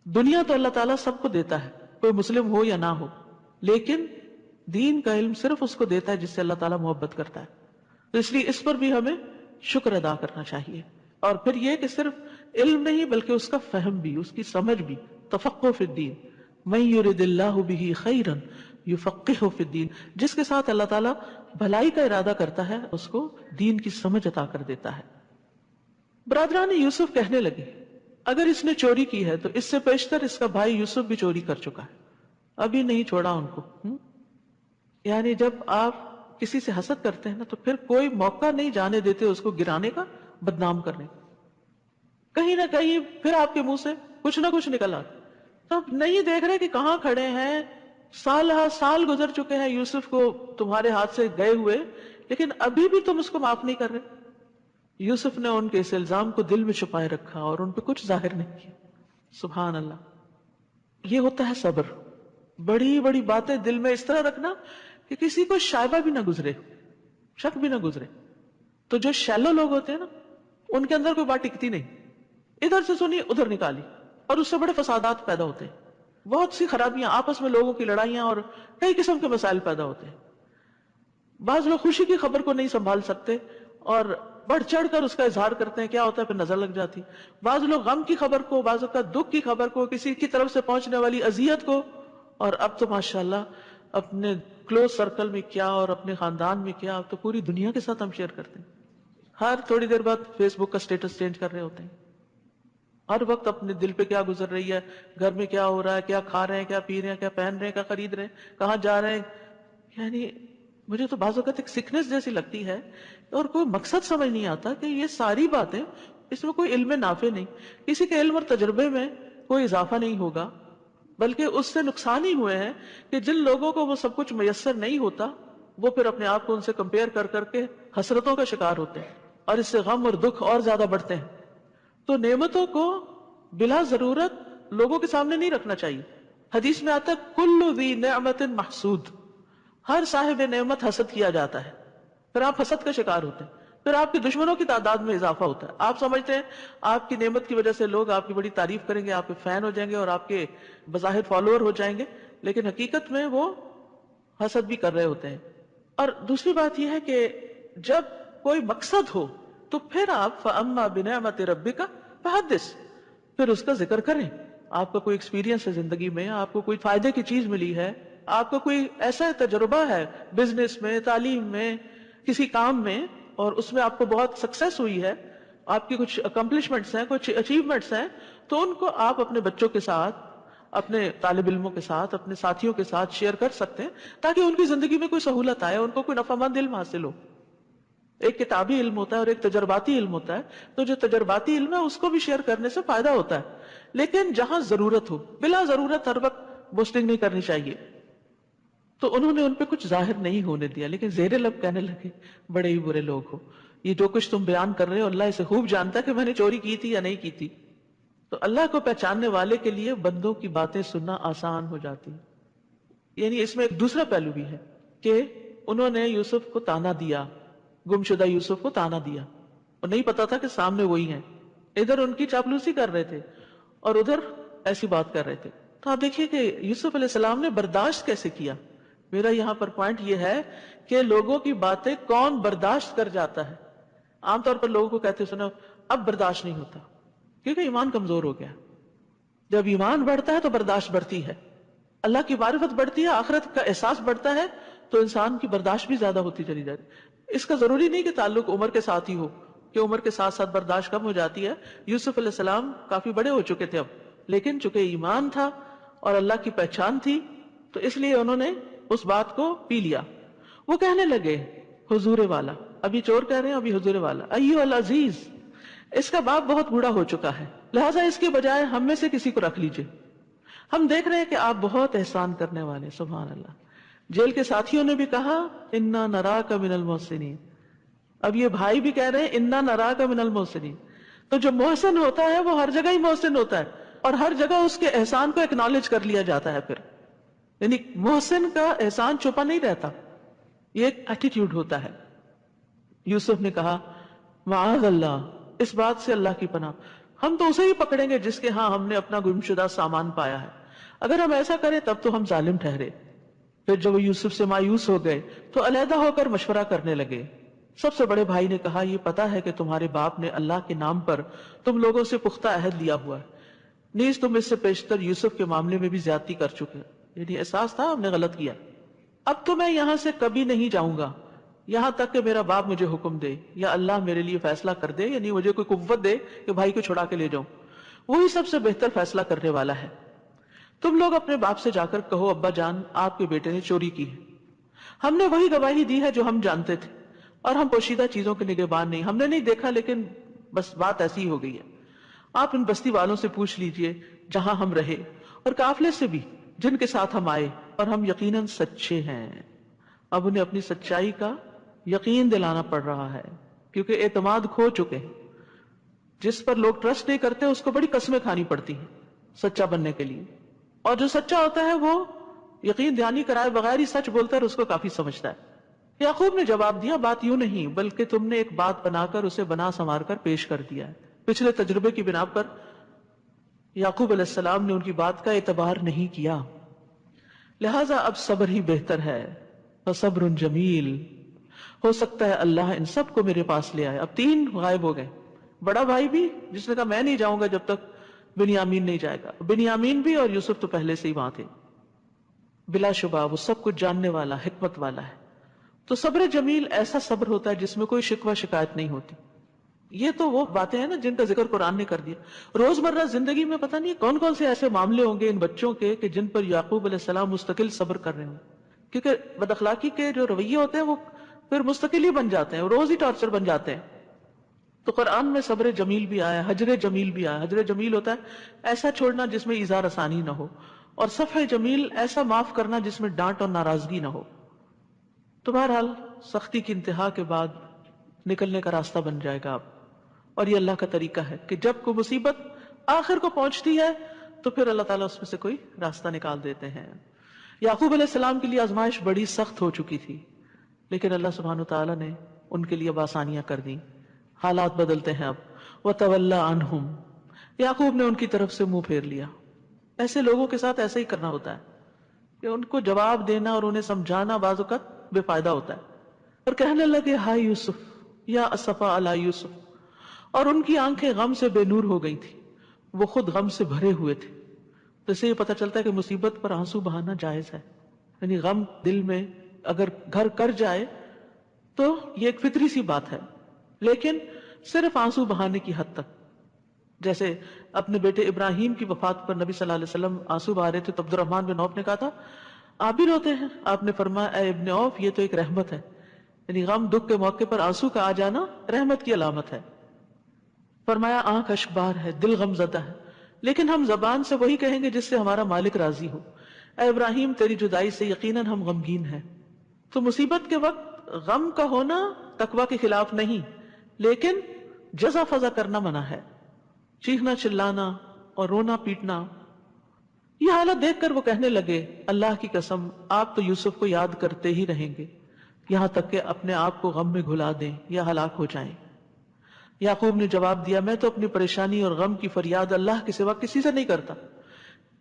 دنیا تو اللہ تعالیٰ سب کو دیتا ہے، کوئی مسلم ہو یا نہ ہو، لیکن دین کا علم صرف اس کو دیتا ہے جس سے اللہ تعالیٰ محبت کرتا ہے. تو اس لیے اس پر بھی ہمیں شکر ادا کرنا چاہیے. اور پھر یہ کہ صرف علم نہیں بلکہ اس کا فہم بھی، اس کی سمجھ بھی. تفقہ فی الدین، من یرد اللہ بہ خیرا یفقہہ فی الدین، جس کے ساتھ اللہ تعالیٰ بھلائی کا ارادہ کرتا ہے اس کو دین کی سمجھ عطا کر دیتا ہے. برادران یوسف کہنے لگے، اگر اس نے چوری کی ہے تو اس سے پیشتر اس کا بھائی یوسف بھی چوری کر چکا ہے، ابھی نہیں چھوڑا ان کو. یعنی جب آپ کسی سے حسد کرتے ہیں نا تو پھر کوئی موقع نہیں جانے دیتے اس کو گرانے کا، بدنام کرنے کا. کہیں نہ کہیں پھر آپ کے منہ سے کچھ نہ کچھ نکل آتا. تو آپ نہیں دیکھ رہے کہ کہاں کھڑے ہیں، سال گزر چکے ہیں یوسف کو تمہارے ہاتھ سے گئے ہوئے، لیکن ابھی بھی تم اس کو معاف نہیں کر رہے. یوسف نے ان کے اس الزام کو دل میں چھپائے رکھا اور ان پہ کچھ ظاہر نہیں کیا. سبحان اللہ. یہ ہوتا ہے صبر. بڑی بڑی باتیں دل میں اس طرح رکھنا کہ کسی کو شائبہ بھی نہ گزرے، شک بھی نہ گزرے. تو جو شیلو لوگ ہوتے ہیں نا ان کے اندر کوئی بات ٹکتی نہیں. ادھر سے سنی ادھر نکالی، اور اس سے بڑے فسادات پیدا ہوتے ہیں، بہت سی خرابیاں، آپس میں لوگوں کی لڑائیاں اور کئی قسم کے مسائل پیدا ہوتے ہیں۔ بعض لوگ خوشی کی خبر کو نہیں سنبھال سکتے اور بڑھ چڑھ کر اس کا اظہار کرتے ہیں، کیا ہوتا ہے پھر نظر لگ جاتی۔ بعض لوگ غم کی خبر کو، بعض کا دکھ کی خبر کو، کسی کی طرف سے پہنچنے والی اذیت کو، اور اب تو ماشاءاللہ اپنے کلوز سرکل میں کیا اور اپنے خاندان میں کیا، اب تو پوری دنیا کے ساتھ ہم شیئر کرتے ہیں۔ ہر تھوڑی دیر بعد فیس بک کا سٹیٹس چینج کر رہے ہوتے ہیں، ہر وقت اپنے دل پہ کیا گزر رہی ہے، گھر میں کیا ہو رہا ہے، کیا کھا رہے ہیں، کیا پی رہے ہیں، کیا پہن رہے ہیں، کیا خرید رہے ہیں، کہاں جا رہے ہیں۔ یعنی مجھے تو بعض اوقات ایک سکنس جیسی لگتی ہے اور کوئی مقصد سمجھ نہیں آتا کہ یہ ساری باتیں، اس میں کوئی علم نافع نہیں، کسی کے علم اور تجربے میں کوئی اضافہ نہیں ہوگا، بلکہ اس سے نقصان ہی ہوئے ہیں کہ جن لوگوں کو وہ سب کچھ میسر نہیں ہوتا وہ پھر اپنے آپ کو ان سے کمپیئر کر کر کے حسرتوں کا شکار ہوتے ہیں، اور اس سے غم اور دکھ اور زیادہ بڑھتے ہیں۔ تو نعمتوں کو بلا ضرورت لوگوں کے سامنے نہیں رکھنا چاہیے۔ حدیث میں آتا ہے کل ذی نعمت محسود، ہر صاحب نعمت حسد کیا جاتا ہے، پھر آپ حسد کا شکار ہوتے ہیں، پھر آپ کے دشمنوں کی تعداد میں اضافہ ہوتا ہے۔ آپ سمجھتے ہیں آپ کی نعمت کی وجہ سے لوگ آپ کی بڑی تعریف کریں گے، آپ کے فین ہو جائیں گے اور آپ کے بظاہر فالوور ہو جائیں گے، لیکن حقیقت میں وہ حسد بھی کر رہے ہوتے ہیں۔ اور دوسری بات یہ ہے کہ جب کوئی مقصد ہو تو پھر آپ فَأَمَّا بِنِعْمَةِ رَبِّكَ فَحَدِّثْ، پھر اس کا ذکر کریں۔ آپ کا کوئی ایکسپیرینس ہے زندگی میں، آپ کو کوئی فائدے کی چیز ملی ہے، آپ کو کوئی ایسا تجربہ ہے بزنس میں، تعلیم میں، کسی کام میں، اور اس میں آپ کو بہت سکسیس ہوئی ہے، آپ کی کچھ اکمپلشمنٹس ہیں، کچھ اچیومنٹس ہیں، تو ان کو آپ اپنے بچوں کے ساتھ، اپنے طالب علموں کے ساتھ، اپنے ساتھیوں کے ساتھ شیئر کر سکتے ہیں تاکہ ان کی زندگی میں کوئی سہولت آئے، ان کو کوئی نفع مند علم حاصل ہو۔ ایک کتابی علم ہوتا ہے اور ایک تجرباتی علم ہوتا ہے، تو جو تجرباتی علم ہے اس کو بھی شیئر کرنے سے فائدہ ہوتا ہے، لیکن جہاں ضرورت ہو، بلا ضرورت ہر وقت بوسٹنگ نہیں کرنی چاہیے۔ تو انہوں نے ان پہ کچھ ظاہر نہیں ہونے دیا، لیکن زیر لب کہنے لگے بڑے ہی برے لوگ ہو، یہ جو کچھ تم بیان کر رہے ہو اللہ اسے خوب جانتا ہے کہ میں نے چوری کی تھی یا نہیں کی تھی۔ تو اللہ کو پہچاننے والے کے لیے بندوں کی باتیں سننا آسان ہو جاتی ہے۔ یعنی اس میں ایک دوسرا پہلو بھی ہے کہ انہوں نے یوسف کو تانا دیا، گمشدہ یوسف کو تانا دیا، اور نہیں پتا تھا کہ سامنے وہی ہیں، ادھر ان کی چاپلوسی کر رہے تھے اور ادھر ایسی بات کر رہے تھے۔ تو آپ دیکھیے کہ یوسف علیہ السلام نے برداشت کیسے کیا۔ میرا یہاں پر پوائنٹ یہ ہے کہ لوگوں کی باتیں کون برداشت کر جاتا ہے۔ عام طور پر لوگوں کو کہتے سنا اب برداشت نہیں ہوتا، کیونکہ ایمان کمزور ہو گیا۔ جب ایمان بڑھتا ہے تو برداشت بڑھتی ہے، اللہ کی معرفت بڑھتی ہے، آخرت کا احساس بڑھتا ہے، تو انسان کی برداشت بھی زیادہ ہوتی چلی جاتی ہے۔ اس کا ضروری نہیں کہ تعلق عمر کے ساتھ ہی ہو کہ عمر کے ساتھ ساتھ برداشت کم ہو جاتی ہے۔ یوسف علیہ السلام کافی بڑے ہو چکے تھے اب، لیکن چونکہ ایمان تھا اور اللہ کی پہچان تھی تو اس لیے انہوں نے اس بات کو پی لیا۔ وہ کہنے لگے حضور والا، ابھی چور کہہ رہے ہیں، ابھی حضور والا، ایھا العزیز، اس کا باپ بہت بوڑھا ہو چکا ہے، لہٰذا اس کے بجائے ہم میں سے کسی کو رکھ لیجئے، ہم دیکھ رہے ہیں کہ آپ بہت احسان کرنے والے۔ سبحان اللہ۔ جیل کے ساتھیوں نے بھی کہا انا نراک من المحسنین، اب یہ بھائی بھی کہہ رہے ہیں انا نراک من المحسنین۔ تو جو محسن ہوتا ہے وہ ہر جگہ ہی محسن ہوتا ہے، اور ہر جگہ اس کے احسان کو اکنالج کر لیا جاتا ہے پھر، یعنی محسن کا احسان چھپا نہیں رہتا، یہ ایک ایٹیٹیوڈ ہوتا ہے۔ یوسف نے کہا معاذ اللہ، اس بات سے اللہ کی پناہ، ہم تو اسے ہی پکڑیں گے جس کے ہاں ہم نے اپنا گمشدہ سامان پایا ہے، اگر ہم ایسا کریں تب تو ہم ظالم ٹھہرے۔ پھر جب وہ یوسف سے مایوس ہو گئے تو علیحدہ ہو کر مشورہ کرنے لگے۔ سب سے بڑے بھائی نے کہا یہ پتا ہے کہ تمہارے باپ نے اللہ کے نام پر تم لوگوں سے پختہ عہد لیا ہوا ہے، نیز تم اس سے پیشتر یوسف کے معاملے میں بھی زیادتی کر چکے، یعنی احساس تھا ہم نے غلط کیا، اب تو میں یہاں سے کبھی نہیں جاؤں گا یہاں تک کہ میرا باپ مجھے حکم دے یا اللہ میرے لیے فیصلہ کر دے، یعنی مجھے کوئی قوت دے کہ بھائی کو چھڑا کے لے جاؤں، وہی سب سے بہتر فیصلہ کرنے والا ہے۔ تم لوگ اپنے باپ سے جا کر کہو ابا جان آپ کے بیٹے نے چوری کی ہے، ہم نے وہی گواہی دی ہے جو ہم جانتے تھے، اور ہم پوشیدہ چیزوں کے نگہبان نہیں، ہم نے نہیں دیکھا لیکن بس بات ایسی ہی ہو گئی ہے۔ آپ ان بستی والوں سے پوچھ لیجئے جہاں ہم رہے، اور قافلے سے بھی جن کے ساتھ ہم آئے، اور ہم یقیناً سچے ہیں۔ اب انہیں اپنی سچائی کا یقین دلانا پڑ رہا ہے کیونکہ اعتماد کھو چکے ہیں۔ جس پر لوگ ٹرسٹ نہیں کرتے اس کو بڑی قسمیں کھانی پڑتی ہیں سچا بننے کے لیے، اور جو سچا ہوتا ہے وہ یقین دہانی کرائے بغیر ہی سچ بولتا ہے اور اس کو کافی سمجھتا ہے۔ یعقوب نے جواب دیا بات یوں نہیں بلکہ تم نے ایک بات بنا کر اسے بنا سنوار کر پیش کر دیا ہے، پچھلے تجربے کی بنا پر یعقوب علیہ السلام نے ان کی بات کا اعتبار نہیں کیا، لہٰذا اب صبر ہی بہتر ہے۔ فصبر جمیل، ہو سکتا ہے اللہ ان سب کو میرے پاس لے آئے۔ اب 3 غائب ہو گئے، بڑا بھائی بھی جس نے کہا میں نہیں جاؤں گا جب تک بنیامین نہیں جائے گا، بنیامین بھی، اور یوسف تو پہلے سے ہی وہاں تھے۔ بلا شبہ وہ سب کچھ جاننے والا، حکمت والا ہے۔ تو صبر جمیل ایسا صبر ہوتا ہے جس میں کوئی شکوہ شکایت نہیں ہوتی۔ یہ تو وہ باتیں ہیں نا جن کا ذکر قرآن نے کر دیا۔ روزمرہ زندگی میں پتہ نہیں کون کون سے ایسے معاملے ہوں گے ان بچوں کے کہ جن پر یعقوب علیہ السلام مستقل صبر کر رہے ہوں، کیونکہ بد اخلاقی کے جو رویے ہوتے ہیں وہ پھر مستقل ہی بن جاتے ہیں، روز ہی ٹارچر بن جاتے ہیں۔ تو قرآن میں صبر جمیل بھی آیا، حجر جمیل بھی آیا۔ حجر جمیل ہوتا ہے ایسا چھوڑنا جس میں ایذا رسانی نہ ہو، اور صفح جمیل ایسا معاف کرنا جس میں ڈانٹ اور ناراضگی نہ ہو۔ تو بہرحال سختی کی انتہا کے بعد نکلنے کا راستہ بن جائے گا اب، اور یہ اللہ کا طریقہ ہے کہ جب کوئی مصیبت آخر کو پہنچتی ہے تو پھر اللہ تعالیٰ اس میں سے کوئی راستہ نکال دیتے ہیں۔ یعقوب علیہ السلام کے لیے آزمائش بڑی سخت ہو چکی تھی، لیکن اللہ سبحانہ وتعالیٰ نے ان کے لیے اب آسانیاں کر دیں۔ حالات بدلتے ہیں اب۔ وَتَوَلَّى عَنْهُمْ، یعقوب نے ان کی طرف سے منہ پھیر لیا۔ ایسے لوگوں کے ساتھ ایسا ہی کرنا ہوتا ہے کہ ان کو جواب دینا اور انہیں سمجھانا بعض اوقات بے فائدہ ہوتا ہے۔ اور کہنے لگے ہائے یوسف یا اسفا علی یوسف، اور ان کی آنکھیں غم سے بے نور ہو گئی تھی، وہ خود غم سے بھرے ہوئے تھے۔ تو اس سے یہ پتہ چلتا ہے کہ مصیبت پر آنسو بہانا جائز ہے، یعنی غم دل میں اگر گھر کر جائے تو یہ ایک فطری سی بات ہے، لیکن صرف آنسو بہانے کی حد تک۔ جیسے اپنے بیٹے ابراہیم کی وفات پر نبی صلی اللہ علیہ وسلم آنسو بہا رہے تھے تو عبد الرحمن بن عوف نے کہا تھا آپ بھی روتے ہیں؟ آپ نے فرمایا اے ابن عوف یہ تو ایک رحمت ہے، یعنی غم دکھ کے موقع پر آنسو کا آ جانا رحمت کی علامت ہے۔ فرمایا آنکھ اشکبار ہے، دل غم زدہ ہے، لیکن ہم زبان سے وہی کہیں گے جس سے ہمارا مالک راضی ہو۔ اے ابراہیم تیری جدائی سے یقیناً ہم غمگین ہیں۔ تو مصیبت کے وقت غم کا ہونا تقوی کے خلاف نہیں، لیکن جزا فضا کرنا منع ہے، چیخنا چلانا اور رونا پیٹنا۔ یہ حالت دیکھ کر وہ کہنے لگے اللہ کی قسم آپ تو یوسف کو یاد کرتے ہی رہیں گے یہاں تک کہ اپنے آپ کو غم میں گھلا دیں یا ہلاک ہو جائیں۔ یعقوب نے جواب دیا میں تو اپنی پریشانی اور غم کی فریاد اللہ کے سوا کسی سے نہیں کرتا۔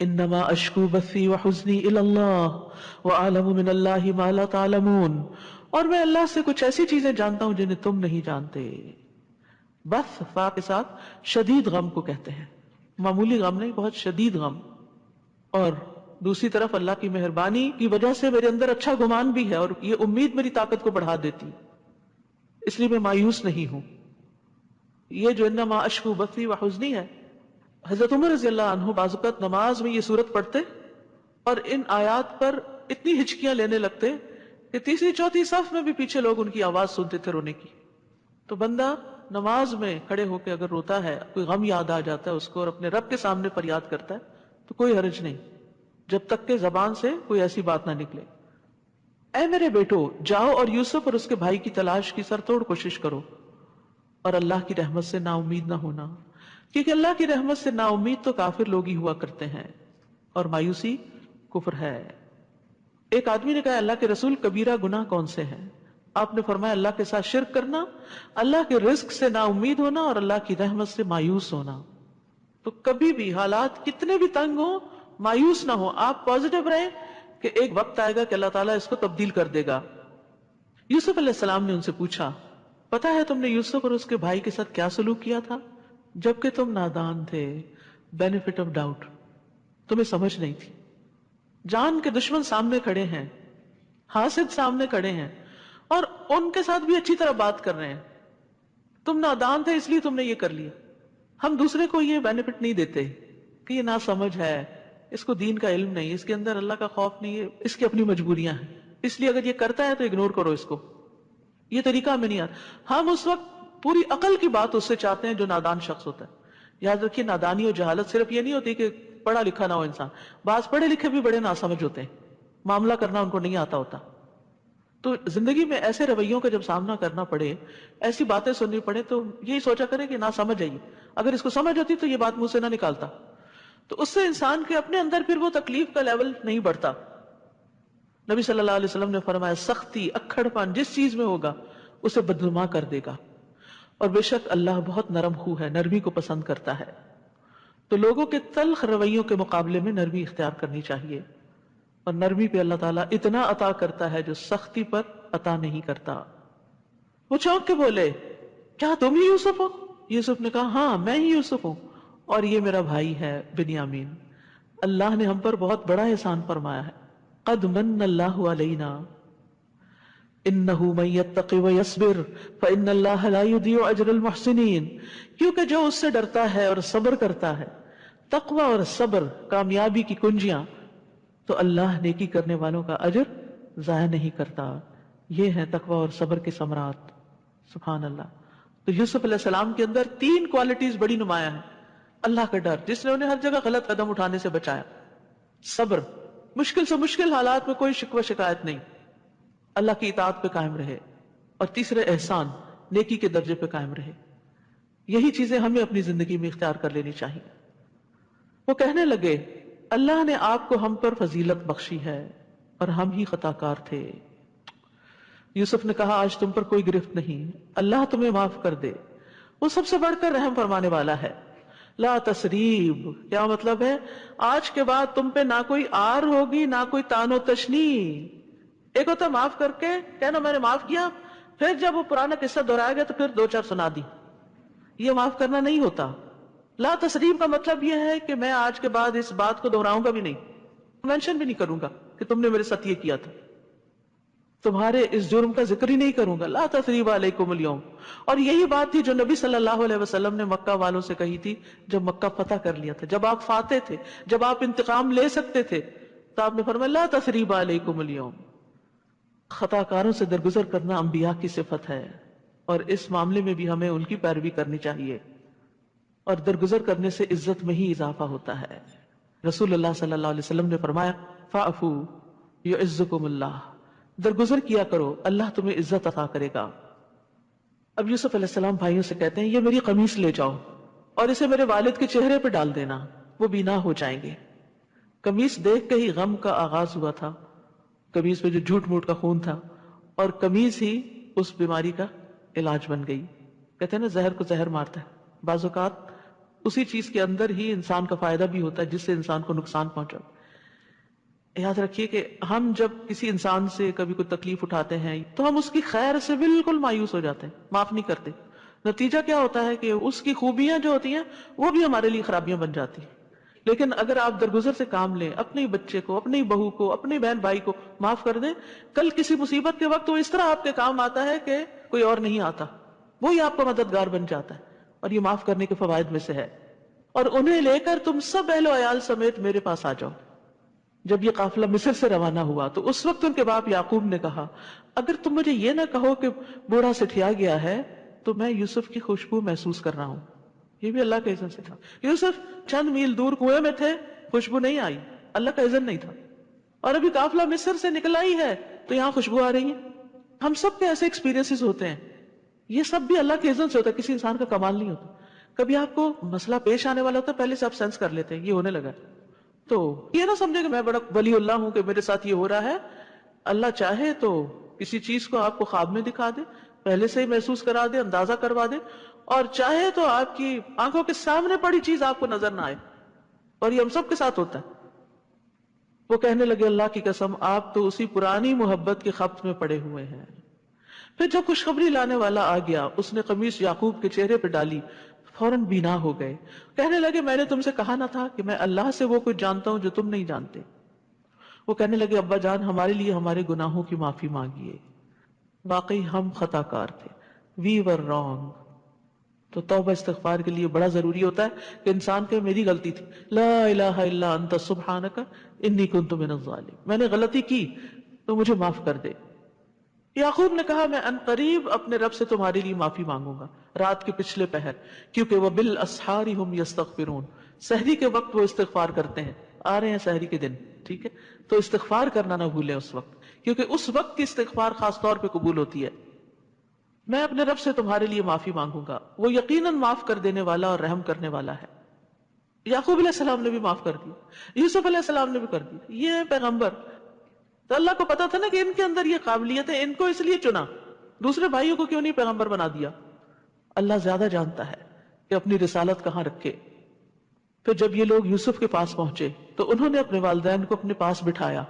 انما اشکو بثی وحزنی الی اللہ واعلم من اللہ ما لا تعلمون، اور میں اللہ سے کچھ ایسی چیزیں جانتا ہوں جنہیں تم نہیں جانتے۔ بث فا کے ساتھ شدید غم کو کہتے ہیں، معمولی غم نہیں، بہت شدید غم۔ اور دوسری طرف اللہ کی مہربانی کی وجہ سے میرے اندر اچھا گمان بھی ہے، اور یہ امید میری طاقت کو بڑھا دیتی، اس لیے میں مایوس نہیں ہوں۔ یہ جو انما اشکو بثی وحزنی ہے، حضرت عمر رضی اللہ عنہ بعض اوقات نماز میں یہ صورت پڑھتے اور ان آیات پر اتنی ہچکیاں لینے لگتے کہ تیسری چوتھی صف میں بھی پیچھے لوگ ان کی آواز سنتے تھے رونے کی۔ تو بندہ نماز میں کھڑے ہو کے اگر روتا ہے، کوئی غم یاد آ جاتا ہے اس کو اور اپنے رب کے سامنے فریاد کرتا ہے تو کوئی حرج نہیں، جب تک کہ زبان سے کوئی ایسی بات نہ نکلے۔ اے میرے بیٹو جاؤ اور یوسف اور اس کے بھائی کی تلاش کی سر توڑ کوشش کرو، اور اللہ کی رحمت سے نا امید نہ ہونا، کیونکہ اللہ کی رحمت سے نا امید تو کافر لوگ ہی ہوا کرتے ہیں، اور مایوسی کفر ہے۔ ایک آدمی نے کہا اللہ کے رسول کبیرہ گناہ کون سے ہیں؟ آپ نے فرمایا اللہ کے ساتھ شرک کرنا، اللہ کے رزق سے نا امید ہونا، اور اللہ کی رحمت سے مایوس ہونا۔ تو کبھی بھی حالات کتنے بھی تنگ ہوں مایوس نہ ہو، آپ پازیٹیو رہیں کہ ایک وقت آئے گا کہ اللہ تعالیٰ اس کو تبدیل کر دے گا۔ یوسف علیہ السلام نے ان سے پوچھا پتا ہے تم نے یوسف اور اس کے بھائی کے ساتھ کیا سلوک کیا تھا جبکہ تم نادان تھے؟ بینیفٹ آف ڈاؤٹ، تمہیں سمجھ نہیں تھی، جان کے دشمن سامنے کھڑے ہیں، حاسد سامنے کھڑے ہیں، اور ان کے ساتھ بھی اچھی طرح بات کر رہے ہیں۔ تم نادان تھے اس لیے تم نے یہ کر لیا۔ ہم دوسرے کو یہ بینیفٹ نہیں دیتے کہ یہ نا سمجھ ہے، اس کو دین کا علم نہیں، اس کے اندر اللہ کا خوف نہیں ہے، اس کی اپنی مجبوریاں ہیں، اس لیے اگر یہ کرتا ہے تو اگنور کرو اس کو، یہ طریقہ ہمیں نہیں آتا۔ ہم اس وقت پوری عقل کی بات اس سے چاہتے ہیں جو نادان شخص ہوتا ہے۔ یاد رکھیے نادانی اور جہالت صرف یہ نہیں ہوتی کہ پڑھا لکھا نہ ہو انسان، بعض پڑھے لکھے بھی بڑے ناسمجھ ہوتے ہیں، معاملہ کرنا ان کو نہیں آتا ہوتا۔ تو زندگی میں ایسے رویوں کا جب سامنا کرنا پڑے، ایسی باتیں سننی پڑے، تو یہی سوچا کریں کہ نہ سمجھ آئیے، اگر اس کو سمجھ ہوتی تو یہ بات منہ سے نہ نکالتا۔ تو اس سے انسان کے اپنے اندر پھر وہ تکلیف کا لیول نہیں بڑھتا۔ نبی صلی اللہ علیہ وسلم نے فرمایا سختی، اکھڑ پن جس چیز میں ہوگا اسے بدنما کر دے گا، اور بے شک اللہ بہت نرم خو ہے، نرمی کو پسند کرتا ہے. تو لوگوں کے تلخ رویوں کے مقابلے میں نرمی اختیار کرنی چاہیے، اور نرمی پہ اللہ تعالیٰ اتنا عطا کرتا ہے جو سختی پر عطا نہیں کرتا. وہ چونک کے بولے کیا تم ہی یوسف ہو؟ یوسف نے کہا ہاں میں ہی یوسف ہوں، اور یہ میرا بھائی ہے بنیامین. اللہ نے ہم پر بہت بڑا احسان فرمایا ہے. قد من اللہ علینا انہ من یتق ویصبر فان اللہ لا یضیع اجر المحسنین. کیونکہ جو اس سے ڈرتا ہے اور صبر کرتا ہے، تقوی اور صبر کامیابی کی کنجیاں، تو اللہ نیکی کرنے والوں کا اجر ضائع نہیں کرتا. یہ ہے تقوی اور صبر کے ثمرات. سبحان اللہ. تو یوسف علیہ السلام کے اندر 3 کوالٹیز بڑی نمایاں ہیں. اللہ کا ڈر جس نے انہیں ہر جگہ غلط قدم اٹھانے سے بچایا، صبر، مشکل سے مشکل حالات میں کوئی شکوہ شکایت نہیں، اللہ کی اطاعت پہ قائم رہے، اور تیسرے احسان، نیکی کے درجے پہ قائم رہے. یہی چیزیں ہمیں اپنی زندگی میں اختیار کر لینی چاہیے. وہ کہنے لگے اللہ نے آپ کو ہم پر فضیلت بخشی ہے اور ہم ہی خطا کار تھے. یوسف نے کہا آج تم پر کوئی گرفت نہیں، اللہ تمہیں معاف کر دے، وہ سب سے بڑھ کر رحم فرمانے والا ہے. لا تسریب، کیا مطلب ہے؟ آج کے بعد تم پہ نہ کوئی آر ہوگی نہ کوئی تان و تشنی. ایک ہوتا معاف کر کے کہنا میں نے معاف کیا، پھر جب وہ پرانا قصہ دہرایا گیا تو پھر 2-4 سنا دی. یہ معاف کرنا نہیں ہوتا. لا تسریب کا مطلب یہ ہے کہ میں آج کے بعد اس بات کو دہراؤں گا بھی نہیں، مینشن بھی نہیں کروں گا کہ تم نے میرے ساتھ یہ کیا تھا، تمہارے اس جرم کا ذکر ہی نہیں کروں گا. لا تثریب علیکم اليوم. اور یہی بات تھی جو نبی صلی اللہ علیہ وسلم نے مکہ والوں سے کہی تھی جب مکہ فتح کر لیا تھا، جب آپ فاتح تھے، جب آپ انتقام لے سکتے تھے، تو آپ نے فرمایا لا تثریب علیکم اليوم. خطا کاروں سے درگزر کرنا انبیاء کی صفت ہے، اور اس معاملے میں بھی ہمیں ان کی پیروی کرنی چاہیے، اور درگزر کرنے سے عزت میں ہی اضافہ ہوتا ہے. رسول اللہ صلی اللہ علیہ وسلم نے فرمایا فاعفو یعزکم اللہ، درگزر کیا کرو اللہ تمہیں عزت عطا کرے گا. اب یوسف علیہ السلام بھائیوں سے کہتے ہیں یہ میری قمیص لے جاؤ اور اسے میرے والد کے چہرے پہ ڈال دینا، وہ بینا ہو جائیں گے. قمیص دیکھ کے ہی غم کا آغاز ہوا تھا، قمیص پہ جو جھوٹ موٹ کا خون تھا، اور قمیص ہی اس بیماری کا علاج بن گئی. کہتے ہیں نا زہر کو زہر مارتا ہے، بعض اوقات اسی چیز کے اندر ہی انسان کا فائدہ بھی ہوتا ہے جس سے انسان کو نقصان پہنچا. یاد رکھیے کہ ہم جب کسی انسان سے کبھی کوئی تکلیف اٹھاتے ہیں تو ہم اس کی خیر سے بالکل مایوس ہو جاتے ہیں، معاف نہیں کرتے. نتیجہ کیا ہوتا ہے کہ اس کی خوبیاں جو ہوتی ہیں وہ بھی ہمارے لیے خرابیاں بن جاتی ہیں. لیکن اگر آپ درگزر سے کام لیں، اپنے بچے کو، اپنی بہو کو، اپنے بہن بھائی کو معاف کر دیں، کل کسی مصیبت کے وقت وہ اس طرح آپ کے کام آتا ہے کہ کوئی اور نہیں آتا، وہی آپ کا مددگار بن جاتا ہے. اور یہ معاف کرنے کے فوائد میں سے ہے. اور انہیں لے کر تم سب اہل و عیال سمیت میرے پاس آ جاؤ. جب یہ قافلہ مصر سے روانہ ہوا تو اس وقت ان کے باپ یعقوب نے کہا اگر تم مجھے یہ نہ کہو کہ بوڑھا سٹھیا گیا ہے تو میں یوسف کی خوشبو محسوس کر رہا ہوں. یہ بھی اللہ کے اذن سے تھا. یوسف چند میل دور کنویں میں تھے، خوشبو نہیں آئی، اللہ کا اذن نہیں تھا. اور ابھی قافلہ مصر سے نکلا ہی ہے تو یہاں خوشبو آ رہی ہے. ہم سب کے ایسے ایکسپیرینسز ہوتے ہیں، یہ سب بھی اللہ کے اذن سے ہوتا ہے، کسی انسان کا کمال نہیں ہوتا. کبھی آپ کو مسئلہ پیش آنے والا ہوتا ہے، پہلے سے آپ سینس کر لیتے ہیں یہ ہونے لگا، تو یہ نہ سمجھے کہ میں بڑا ولی اللہ ہوں کہ میرے ساتھ یہ ہو رہا ہے. اللہ چاہے تو کسی چیز کو آپ کو خواب میں دکھا دے، پہلے سے ہی محسوس کرا دے، اندازہ کروا دے، اور چاہے تو آپ کی آنکھوں کے سامنے پڑی چیز آپ کو نظر نہ آئے. اور یہ ہم سب کے ساتھ ہوتا ہے. وہ کہنے لگے اللہ کی قسم آپ تو اسی پرانی محبت کے خبط میں پڑے ہوئے ہیں. پھر جب خوشخبری لانے والا آ گیا، اس نے قمیص یعقوب کے چہرے پہ ڈالی، فوراً بینا ہو گئے. کہنے لگے میں نے تم سے کہا نہ تھا کہ میں اللہ سے وہ کچھ جانتا ہوں جو تم نہیں جانتے. وہ کہنے لگے ابا جان ہمارے لیے ہمارے گناہوں کی معافی مانگیے، واقعی ہم خطا کار تھے، وی ور رانگ. تو توبہ استغفار کے لیے بڑا ضروری ہوتا ہے کہ انسان کہ میری غلطی تھی، لا الہ الا انت سبحانک انی کنت من الظالمین، میں نے غلطی کی تو مجھے معاف کر دے. یعقوب نے کہا میں ان قریب اپنے رب سے تمہارے لیے معافی مانگوں گا، رات کے پچھلے پہر، کیونکہ وہ بالاسحار ہم یستغفرون، سحری کے وقت وہ استغفار کرتے ہیں. آ رہے ہیں سحری کے دن، ٹھیک ہے، تو استغفار کرنا نہ بھولیں اس وقت، کیونکہ اس وقت کی استغفار خاص طور پہ قبول ہوتی ہے. میں اپنے رب سے تمہارے لیے معافی مانگوں گا، وہ یقیناً معاف کر دینے والا اور رحم کرنے والا ہے. یعقوب علیہ السلام نے بھی معاف کر دی، یوسف علیہ السلام نے بھی کر دی. یہ پیغمبر تو اللہ کو پتا تھا نا کہ ان کے اندر یہ قابلیت ہے، ان کو اس لیے چنا، دوسرے بھائیوں کو کیوں نہیں پیغمبر بنا دیا. اللہ زیادہ جانتا ہے کہ اپنی رسالت کہاں رکھے۔ پھر جب یہ لوگ یوسف کے پاس پہنچے تو انہوں نے اپنے والدین کو اپنے پاس بٹھایا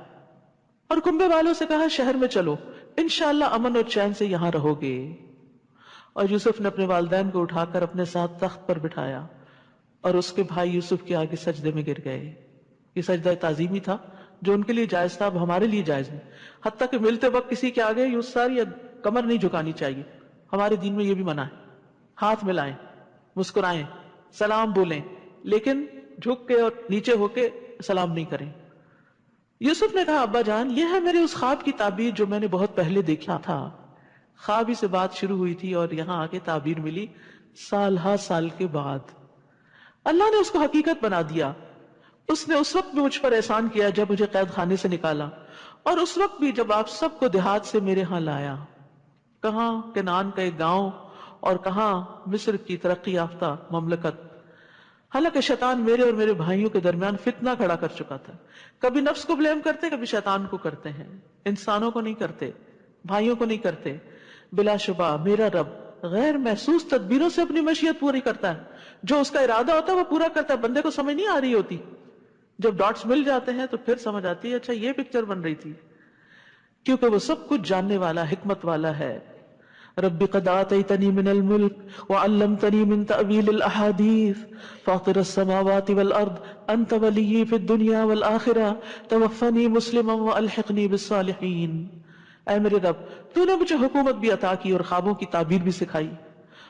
اور کنبے والوں سے کہا شہر میں چلو، انشاءاللہ امن اور چین سے یہاں رہو گے۔ اور یوسف نے اپنے والدین کو اٹھا کر اپنے ساتھ تخت پر بٹھایا اور اس کے بھائی یوسف کے آگے سجدے میں گر گئے۔ یہ سجدہ تعظیمی تھا جو ان کے لیے جائز تھا، اب ہمارے لیے جائز نہیں، حتیٰ کہ ملتے وقت کسی کے آگے یوں سر یا کمر نہیں جھکانی چاہیے، ہمارے دین میں یہ بھی منع ہے۔ ہاتھ ملائیں، مسکرائیں، سلام بولیں، لیکن جھک کے اور نیچے ہو کے سلام نہیں کریں۔ یوسف نے کہا ابا جان یہ ہے میرے اس خواب کی تعبیر جو میں نے بہت پہلے دیکھا تھا۔ خواب ہی سے بات شروع ہوئی تھی اور یہاں آ کے تعبیر ملی سال ہا سال کے بعد۔ اللہ نے اس کو حقیقت بنا دیا۔ اس نے اس وقت بھی مجھ پر احسان کیا جب مجھے قید خانے سے نکالا، اور اس وقت بھی جب آپ سب کو دیہات سے میرے ہاں لایا، کہاں کنعان کا ایک گاؤں اور کہاں مصر کی ترقی یافتہ مملکت۔ حالانکہ شیطان میرے اور میرے بھائیوں کے درمیان فتنہ کھڑا کر چکا تھا۔ کبھی نفس کو بلیم کرتے، کبھی شیطان کو کرتے ہیں، انسانوں کو نہیں کرتے، بھائیوں کو نہیں کرتے۔ بلا شبہ میرا رب غیر محسوس تدبیروں سے اپنی مشیت پوری کرتا ہے، جو اس کا ارادہ ہوتا ہے وہ پورا کرتا ہے، بندے کو سمجھ نہیں آ رہی ہوتی۔ جب ڈاٹس مل جاتے ہیں تو پھر سمجھ آتی ہے اچھا یہ پکچر بن رہی تھی، کیونکہ وہ سب کچھ جاننے والا، حکمت والا ہے۔ رب قد آتيتني من الملك وعلمتني من تأويل الأحاديث فاطر السماوات والأرض أنت ولي في الدنيا والآخرة توفني مسلما وألحقني بالصالحين۔ اے میرے رب تو نے مجھے حکومت بھی عطا کی اور خوابوں کی تعبیر بھی سکھائی،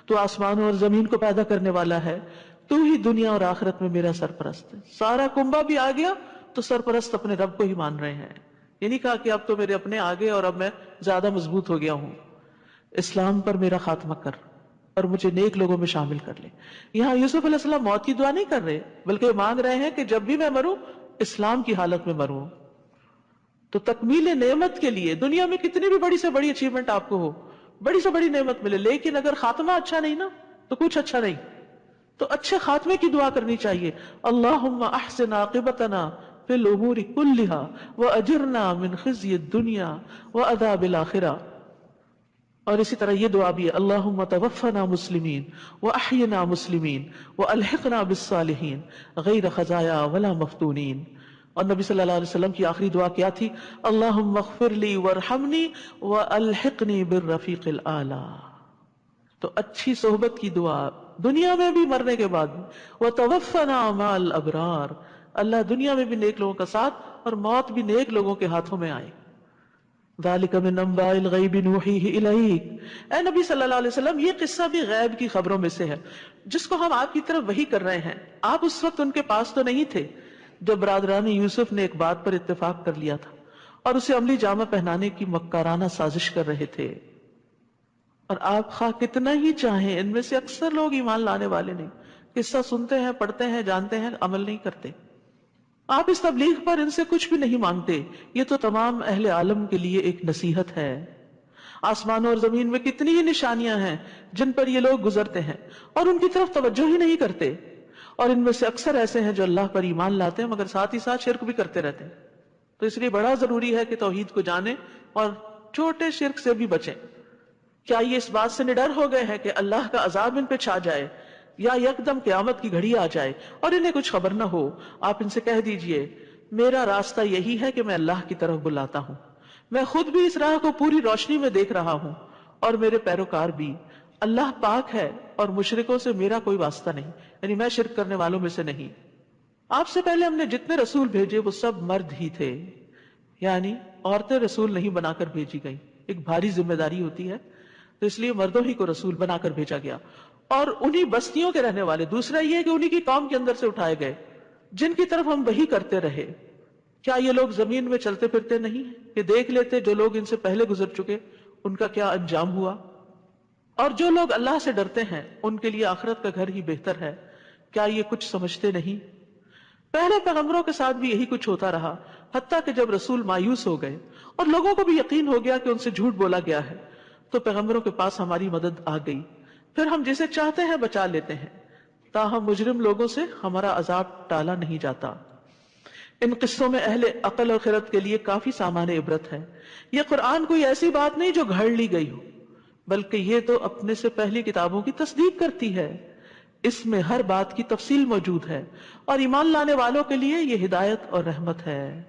تو آسمانوں اور زمین کو پیدا کرنے والا ہے، تو ہی دنیا اور آخرت میں میرا سرپرست ہے۔ سارا کنبہ بھی آ گیا تو سرپرست اپنے رب کو ہی مان رہے ہیں، یہ نہیں کہا کہ اب تو میرے اپنے آگے اور اب میں زیادہ مضبوط ہو گیا ہوں۔ اسلام پر میرا خاتمہ کر اور مجھے نیک لوگوں میں شامل کر لے۔ یہاں یوسف علیہ السلام موت کی دعا نہیں کر رہے، بلکہ مانگ رہے ہیں کہ جب بھی میں مروں اسلام کی حالت میں مروں۔ تو تکمیل نعمت کے لیے دنیا میں کتنی بھی بڑی سے بڑی اچیومنٹ آپ کو ہو، بڑی سے بڑی نعمت ملے، لیکن اگر خاتمہ اچھا نہیں نا تو کچھ اچھا نہیں۔ تو اچھے خاتمے کی دعا کرنی چاہیے، اللہم احسن عاقبتنا فی الامور کلہا واجرنا من خزی الدنیا وعذاب الآخرہ۔ اور اسی طرح یہ دعا بھی ہے، اللہم توفنا مسلمین واحینا مسلمین والحقنا بالصالحین غیر خزایا ولا مفتونین۔ اور نبی صلی اللہ علیہ وسلم کی آخری دعا کیا تھی؟ اللہم اغفر لی وارحمنی والحقنی بالرفیق الاعلی۔ تو اچھی صحبت کی دعا دنیا میں بھی مرنے کے بعد بھی، وتوفنا مع الابرار، اللہ دنیا میں بھی نیک لوگوں کا ساتھ اور موت بھی نیک لوگوں کے ہاتھوں میں آئے۔ ذالک من انباء الغیب نوحیہ الیک، اے نبی صلی اللہ علیہ وسلم یہ قصہ بھی غیب کی خبروں میں سے ہے جس کو ہم آپ کی طرف وحی کر رہے ہیں۔ آپ اس وقت ان کے پاس تو نہیں تھے جب برادران یوسف نے ایک بات پر اتفاق کر لیا تھا اور اسے عملی جامہ پہنانے کی مکارانہ سازش کر رہے تھے۔ اور آپ خواہ کتنا ہی چاہیں، ان میں سے اکثر لوگ ایمان لانے والے نہیں، قصہ سنتے ہیں، پڑھتے ہیں، جانتے ہیں، عمل نہیں کرتے۔ آپ اس تبلیغ پر ان سے کچھ بھی نہیں مانگتے، یہ تو تمام اہل عالم کے لیے ایک نصیحت ہے۔ آسمانوں اور زمین میں کتنی ہی نشانیاں ہیں جن پر یہ لوگ گزرتے ہیں اور ان کی طرف توجہ ہی نہیں کرتے، اور ان میں سے اکثر ایسے ہیں جو اللہ پر ایمان لاتے ہیں مگر ساتھ ہی ساتھ شرک بھی کرتے رہتے ہیں۔ تو اس لیے بڑا ضروری ہے کہ توحید کو جانیں اور چھوٹے شرک سے بھی بچیں۔ کیا یہ اس بات سے نڈر ہو گئے ہیں کہ اللہ کا عذاب ان پہ چھا جائے یا یکدم قیامت کی گھڑی آ جائے اور انہیں کچھ خبر نہ ہو؟ آپ ان سے کہہ دیجئے میرا راستہ یہی ہے کہ میں اللہ کی طرف بلاتا ہوں، میں خود بھی اس راہ کو پوری روشنی میں دیکھ رہا ہوں اور میرے پیروکار بھی۔ اللہ پاک ہے اور مشرکوں سے میرا کوئی واسطہ نہیں، یعنی میں شرک کرنے والوں میں سے نہیں۔ آپ سے پہلے ہم نے جتنے رسول بھیجے وہ سب مرد ہی تھے، یعنی عورتیں رسول نہیں بنا کر بھیجی گئیں، ایک بھاری ذمہ داری ہوتی ہے، تو اس لیے مردوں ہی کو رسول بنا کر بھیجا گیا، اور انہی بستیوں کے رہنے والے۔ دوسرا یہ کہ انہی کی قوم کے اندر سے اٹھائے گئے جن کی طرف ہم وحی کرتے رہے۔ کیا یہ لوگ زمین میں چلتے پھرتے نہیں کہ دیکھ لیتے جو لوگ ان سے پہلے گزر چکے ان کا کیا انجام ہوا؟ اور جو لوگ اللہ سے ڈرتے ہیں ان کے لیے آخرت کا گھر ہی بہتر ہے، کیا یہ کچھ سمجھتے نہیں؟ پہلے پیغمبروں کے ساتھ بھی یہی کچھ ہوتا رہا، حتیٰ کہ جب رسول مایوس ہو گئے اور لوگوں کو بھی یقین ہو گیا کہ ان سے جھوٹ بولا گیا ہے تو پیغمبروں کے پاس ہماری مدد آ گئی، پھر ہم جسے چاہتے ہیں بچا لیتے ہیں، تاہم مجرم لوگوں سے ہمارا عذاب ٹالا نہیں جاتا۔ ان قصوں میں اہل عقل اور خرد کے لیے کافی سامان عبرت ہے۔ یہ قرآن کوئی ایسی بات نہیں جو گھڑ لی گئی ہو، بلکہ یہ تو اپنے سے پہلی کتابوں کی تصدیق کرتی ہے، اس میں ہر بات کی تفصیل موجود ہے، اور ایمان لانے والوں کے لیے یہ ہدایت اور رحمت ہے۔